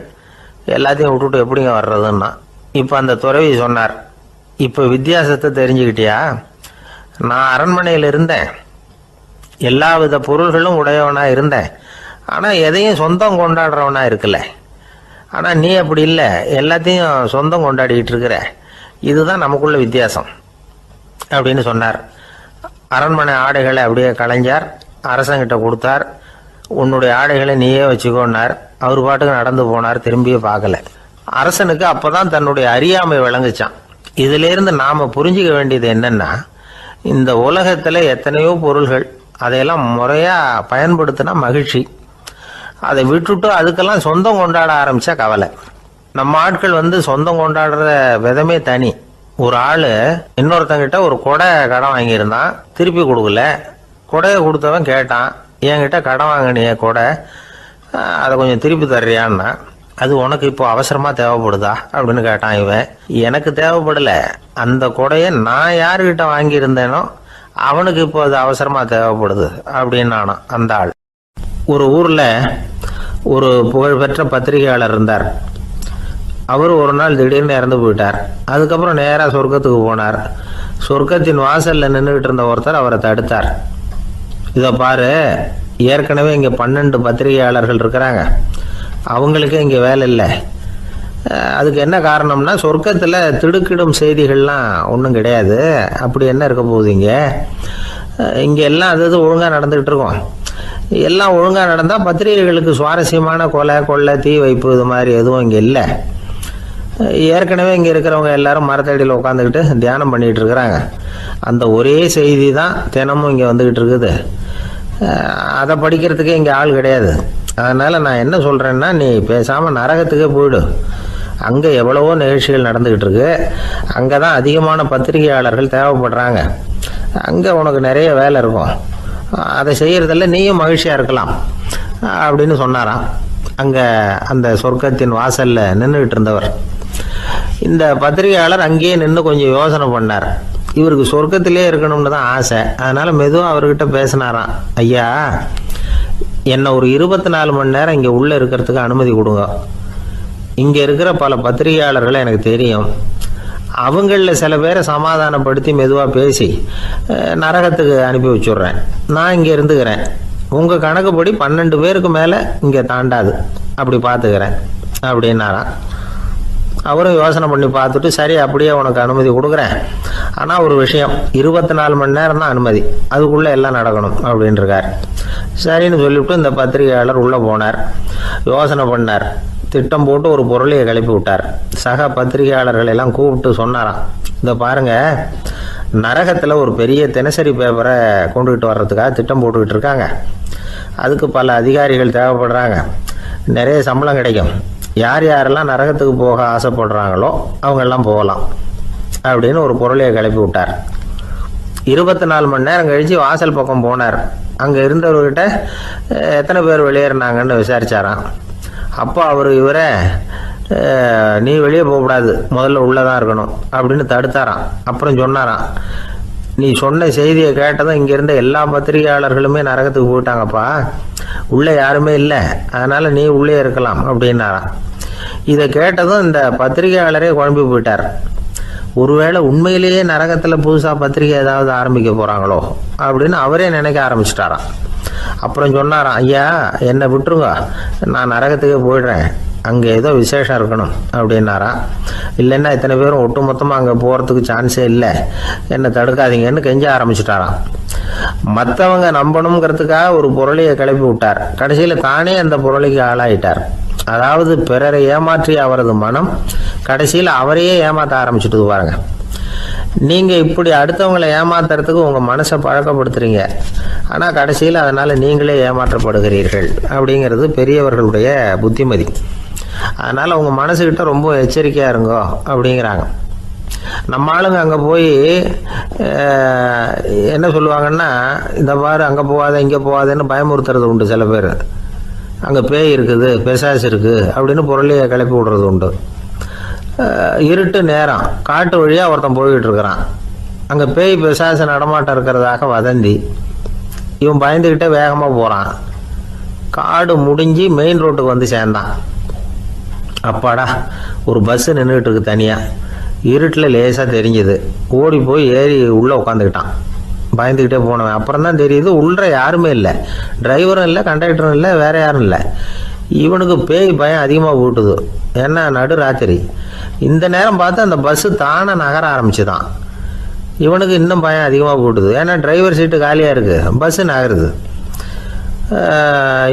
எல்லாத்தையும் விட்டுட்டு எப்படிங்க வர்றதுன்னா. இப்போ அந்த துறவி சொன்னார், இப்போ வித்தியாசத்தை தெரிஞ்சுக்கிட்டியா? நான் அரண்மனையில் இருந்தேன், எல்லா வித பொருள்களும் உடையவனாக இருந்தேன், ஆனால் எதையும் சொந்தம் கொண்டாடுறவனா இருக்கல. ஆனால் நீ அப்படி இல்லை, எல்லாத்தையும் சொந்தம் கொண்டாடிக்கிட்டு இருக்கிற. இதுதான் நமக்குள்ள வித்தியாசம் அப்படின்னு சொன்னார். அரண்மனை ஆடைகளை அப்படியே களைஞ்சார், அரசங்கிட்ட கொடுத்தார். உன்னுடைய ஆடைகளை நீயே வச்சுக்கோன்னார். அவர் பாட்டுக்கு நடந்து போனார், திரும்பியே பார்க்கல. அரசனுக்கு அப்பதான் தன்னுடைய அறியாமை விளங்குச்சான். இதிலிருந்து நாம புரிஞ்சுக்க வேண்டியது என்னன்னா, இந்த உலகத்துல எத்தனையோ பொருள்கள், அதையெல்லாம் முறையா பயன்படுத்தினா மகிழ்ச்சி. அதை விட்டுட்டு அதுக்கெல்லாம் சொந்தம் கொண்டாட ஆரம்பிச்சா கவலை. நம்ம ஆட்கள் சொந்தம் கொண்டாடுற விதமே தனி. ஒரு ஆளு இன்னொருத்தங்கிட்ட ஒரு கொடை கடன் வாங்கியிருந்தான், திருப்பி கொடுக்கல. கொடையை கொடுத்தவன் கேட்டான், என்கிட்ட கடன் வாங்கினிய கொடை, அதை கொஞ்சம் திருப்பி தர்றியான்னா. அது உனக்கு இப்போ அவசரமா தேவைப்படுதா அப்படின்னு கேட்டான் இவன். எனக்கு தேவைப்படல, அந்த கொடையை நான் யாருக்கிட்ட வாங்கியிருந்தேனோ அவனுக்கு இப்போ அது அவசரமா தேவைப்படுது அப்படின்னு அந்த ஆள். ஒரு ஊர்ல ஒரு புகழ்பெற்ற பத்திரிகையாளர் இருந்தார். அவர் ஒரு நாள் திடீர்னு இறந்து போயிட்டார். அதுக்கப்புறம் நேராக சொர்க்கத்துக்கு போனார். சொர்க்கத்தின் வாசல்ல நின்றுகிட்டு இருந்த ஒருத்தர் அவரை தடுத்தார். இதை பாரு, ஏற்கனவே இங்கே 12 பத்திரிகையாளர்கள் இருக்கிறாங்க, அவங்களுக்கு இங்கே வேலை இல்லை. அதுக்கு என்ன காரணம்னா, சொர்க்கத்தில் திடுக்கிடும் செய்திகள்லாம் ஒன்றும் கிடையாது, அப்படி என்ன இருக்க போகுது இங்கே. இங்கே எல்லாம் அது ஒழுங்காக நடந்துகிட்டு இருக்கோம். எல்லாம் ஒழுங்காக நடந்தால் பத்திரிகைகளுக்கு சுவாரஸ்யமான கொலை கொள்ளை தீ வைப்பு இது மாதிரி எதுவும் இங்கே இல்லை. ஏற்கனவே இங்கே இருக்கிறவங்க எல்லாரும் மரத்தடியில் உட்காந்துக்கிட்டு தியானம் பண்ணிகிட்டு இருக்கிறாங்க. அந்த ஒரே செய்தி தான் தினமும் இங்கே வந்துக்கிட்டு இருக்குது. அதை படிக்கிறதுக்கே இங்கே ஆள் கிடையாது. அதனால் நான் என்ன சொல்கிறேன்னா, நீ பேசாமல் நரகத்துக்கே போயிடு. அங்கே எவ்வளவோ நிகழ்ச்சிகள் நடந்துக்கிட்டு இருக்கு. அங்கே தான் அதிகமான பத்திரிகையாளர்கள் தேவைப்படுறாங்க. அங்கே உனக்கு நிறைய வேலை இருக்கும். அதை செய்கிறதில்ல நீயும் மகிழ்ச்சியாக இருக்கலாம் அப்படின்னு சொன்னாராம். அங்கே அந்த சொர்க்கத்தின் வாசலில் நின்றுக்கிட்டு இருந்தவர். இந்த பத்திரிகையாளர் அங்கேயே நின்று கொஞ்சம் யோசனை பண்ணார். இவருக்கு சொர்க்கத்திலே இருக்கணும்னு தான் ஆசை. அதனால் மெதுவாக அவர்கிட்ட பேசினாராம். ஐயா, என்னை ஒரு 24 மணி நேரம் இங்கே உள்ளே இருக்கிறதுக்கு அனுமதி கொடுங்க. இங்கே இருக்கிற பல பத்திரிகையாளர்களை எனக்கு தெரியும். அவங்களில் சில பேரை சமாதானப்படுத்தி மெதுவாக பேசி நரகத்துக்கு அனுப்பி வச்சுட்றேன். நான் இங்கே இருந்துக்கிறேன். உங்கள் கணக்குப்படி 12 பேருக்கு மேலே இங்கே தாண்டாது, அப்படி பார்த்துக்கிறேன் அப்படின்னாராம். அவரும் யோசனை பண்ணி பார்த்துட்டு, சரி அப்படியே உனக்கு அனுமதி கொடுக்குறேன். ஆனால் ஒரு விஷயம், 24 மணி நேரம் தான் அனுமதி, அதுக்குள்ளே எல்லாம் நடக்கணும் அப்படின்ட்டுருக்கார். சரின்னு சொல்லிவிட்டு இந்த பத்திரிகையாளர் உள்ளே போனார். யோசனை பண்ணார். திட்டம் போட்டு ஒரு பொருளையை கிளப்பி விட்டார். சக பத்திரிகையாளர்கள் எல்லாம் கூப்பிட்டு சொன்னாராம், இந்த பாருங்க, நரகத்தில் ஒரு பெரிய தினசரி பேப்பரை கொண்டுகிட்டு வர்றதுக்காக திட்டம் போட்டுக்கிட்டு இருக்காங்க. அதுக்கு பல அதிகாரிகள் தேவைப்படுறாங்க. நிறைய சம்பளம் கிடைக்கும். யார் யாரெல்லாம் நரகத்துக்கு போக ஆசைப்படுறாங்களோ அவங்கெல்லாம் போகலாம் அப்படின்னு ஒரு பொருளையை கிளப்பி விட்டார். 24 மணி நேரம் கழித்து வாசல் பக்கம் போனார். அங்கே இருந்தவர்கிட்ட எத்தனை பேர் வெளியேறினாங்கன்னு விசாரிச்சாராம். அப்போ அவர் இவரை, நீ வெளியே போகக்கூடாது, முதல்ல உள்ளே தான் இருக்கணும் அப்படின்னு தடுத்தாராம். அப்புறம் சொன்னாராம், நீ சொன்ன செய்தியை கேட்டதும் இங்கே இருந்த எல்லா பத்திரிகையாளர்களுமே நரகத்துக்கு போயிட்டாங்கப்பா, உள்ளே யாருமே இல்லை, அதனால் நீ உள்ளே இருக்கலாம் அப்படின்னாராம். இதை கேட்டதும் இந்த பத்திரிகையாளரே குழம்பி போயிட்டார். ஒருவேளை உண்மையிலேயே நரகத்தில் புதுசாக பத்திரிகை ஏதாவது ஆரம்பிக்க போகிறாங்களோ அப்படின்னு அவரே நினைக்க ஆரம்பிச்சிட்டாராம். அப்புறம் சொன்னாராம், ஐயா என்னை விட்டுருங்க, நான் நரகத்துக்கே போயிடுறேன், அங்கே ஏதோ விசேஷம் இருக்கணும் அப்படின்னாராம். இல்லைன்னா இத்தனை பேரும் ஒட்டு மொத்தமாக அங்கே போகிறதுக்கு சான்ஸே இல்லை, என்னை தடுக்காதீங்கன்னு கெஞ்ச ஆரம்பிச்சிட்டாராம். மற்றவங்க நம்பணுங்கிறதுக்காக ஒரு பொருளையை கிளப்பி விட்டார். கடைசியில் தானே அந்த பொருளைக்கு ஆளாயிட்டார். அதாவது பிறரை ஏமாற்றிய அவரது மனம் கடைசியில் அவரையே ஏமாற்ற ஆரம்பிச்சுட்டு பாருங்க. நீங்கள் இப்படி அடுத்தவங்களை ஏமாத்துறதுக்கு உங்கள் மனசை பழக்கப்படுத்துறீங்க, ஆனால் கடைசியில் அதனால் நீங்களே ஏமாற்றப்படுகிறீர்கள் அப்படிங்கிறது பெரியவர்களுடைய புத்திமதி. அதனால் உங்கள் மனசுக்கிட்ட ரொம்ப எச்சரிக்கையாக இருங்கோ அப்படிங்கிறாங்க. நம்ம ஆளுங்க அங்கே போய் என்ன சொல்லுவாங்கன்னா, இந்த மாதிரி அங்கே போகாத இங்கே போகாதன்னு பயமுறுத்துறது உண்டு. சில பேர் அங்கே பேய் இருக்குது, பிசாசு இருக்குது அப்படின்னு பொருளையை கிளப்பி விடுறது உண்டு. இருட்டு நேரம் காட்டு வழியாக ஒருத்தன் போய்கிட்டு இருக்கிறான். அங்கே பேய் பிசாசு நடமாட்டம் இருக்கிறதாக வதந்தி. இவன் பயந்துக்கிட்டே வேகமாக போகிறான். காடு முடிஞ்சு மெயின் ரோட்டுக்கு வந்து சேர்ந்தான். அப்பாடா, ஒரு பஸ்ஸு நின்றுக்கிட்டு இருக்கு தனியாக. இருட்டில் லேசாக தெரிஞ்சுது. ஓடி போய் ஏறி உள்ளே உட்காந்துக்கிட்டான். பயந்துக்கிட்டே போனவன் அப்புறம் தான் தெரியுது உள்ள யாருமே இல்லை, டிரைவரும் இல்லை, கண்டக்டரும் இல்லை, வேற யாரும் இல்லை. இவனுக்கு பேய் பயம் அதிகமாக போட்டுது. ஏன்னா நடு ராத்திரி. இந்த நேரம் பார்த்து அந்த பஸ்ஸு தானே நகர ஆரம்பிச்சுதான். இவனுக்கு இன்னும் பயம் அதிகமாக போட்டுது. ஏன்னா டிரைவர் சீட்டு காலியாக இருக்குது, பஸ்ஸு நகருது.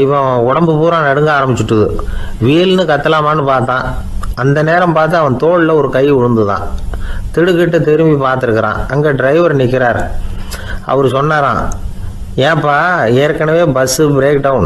இவன் உடம்பு பூரா நடுங்க ஆரம்பிச்சுட்டுது. வீல்னு கத்தலாமான்னு பார்த்தான். அந்த நேரம் பார்த்து அவன் தோளில் ஒரு கை விழுந்துதான். திடுக்கிட்டு திரும்பி பார்த்துருக்குறான். அங்கே டிரைவர் நிற்கிறார். அவர் சொன்னாராம், ஏன்பா ஏற்கனவே பஸ்ஸு பிரேக் டவுன்,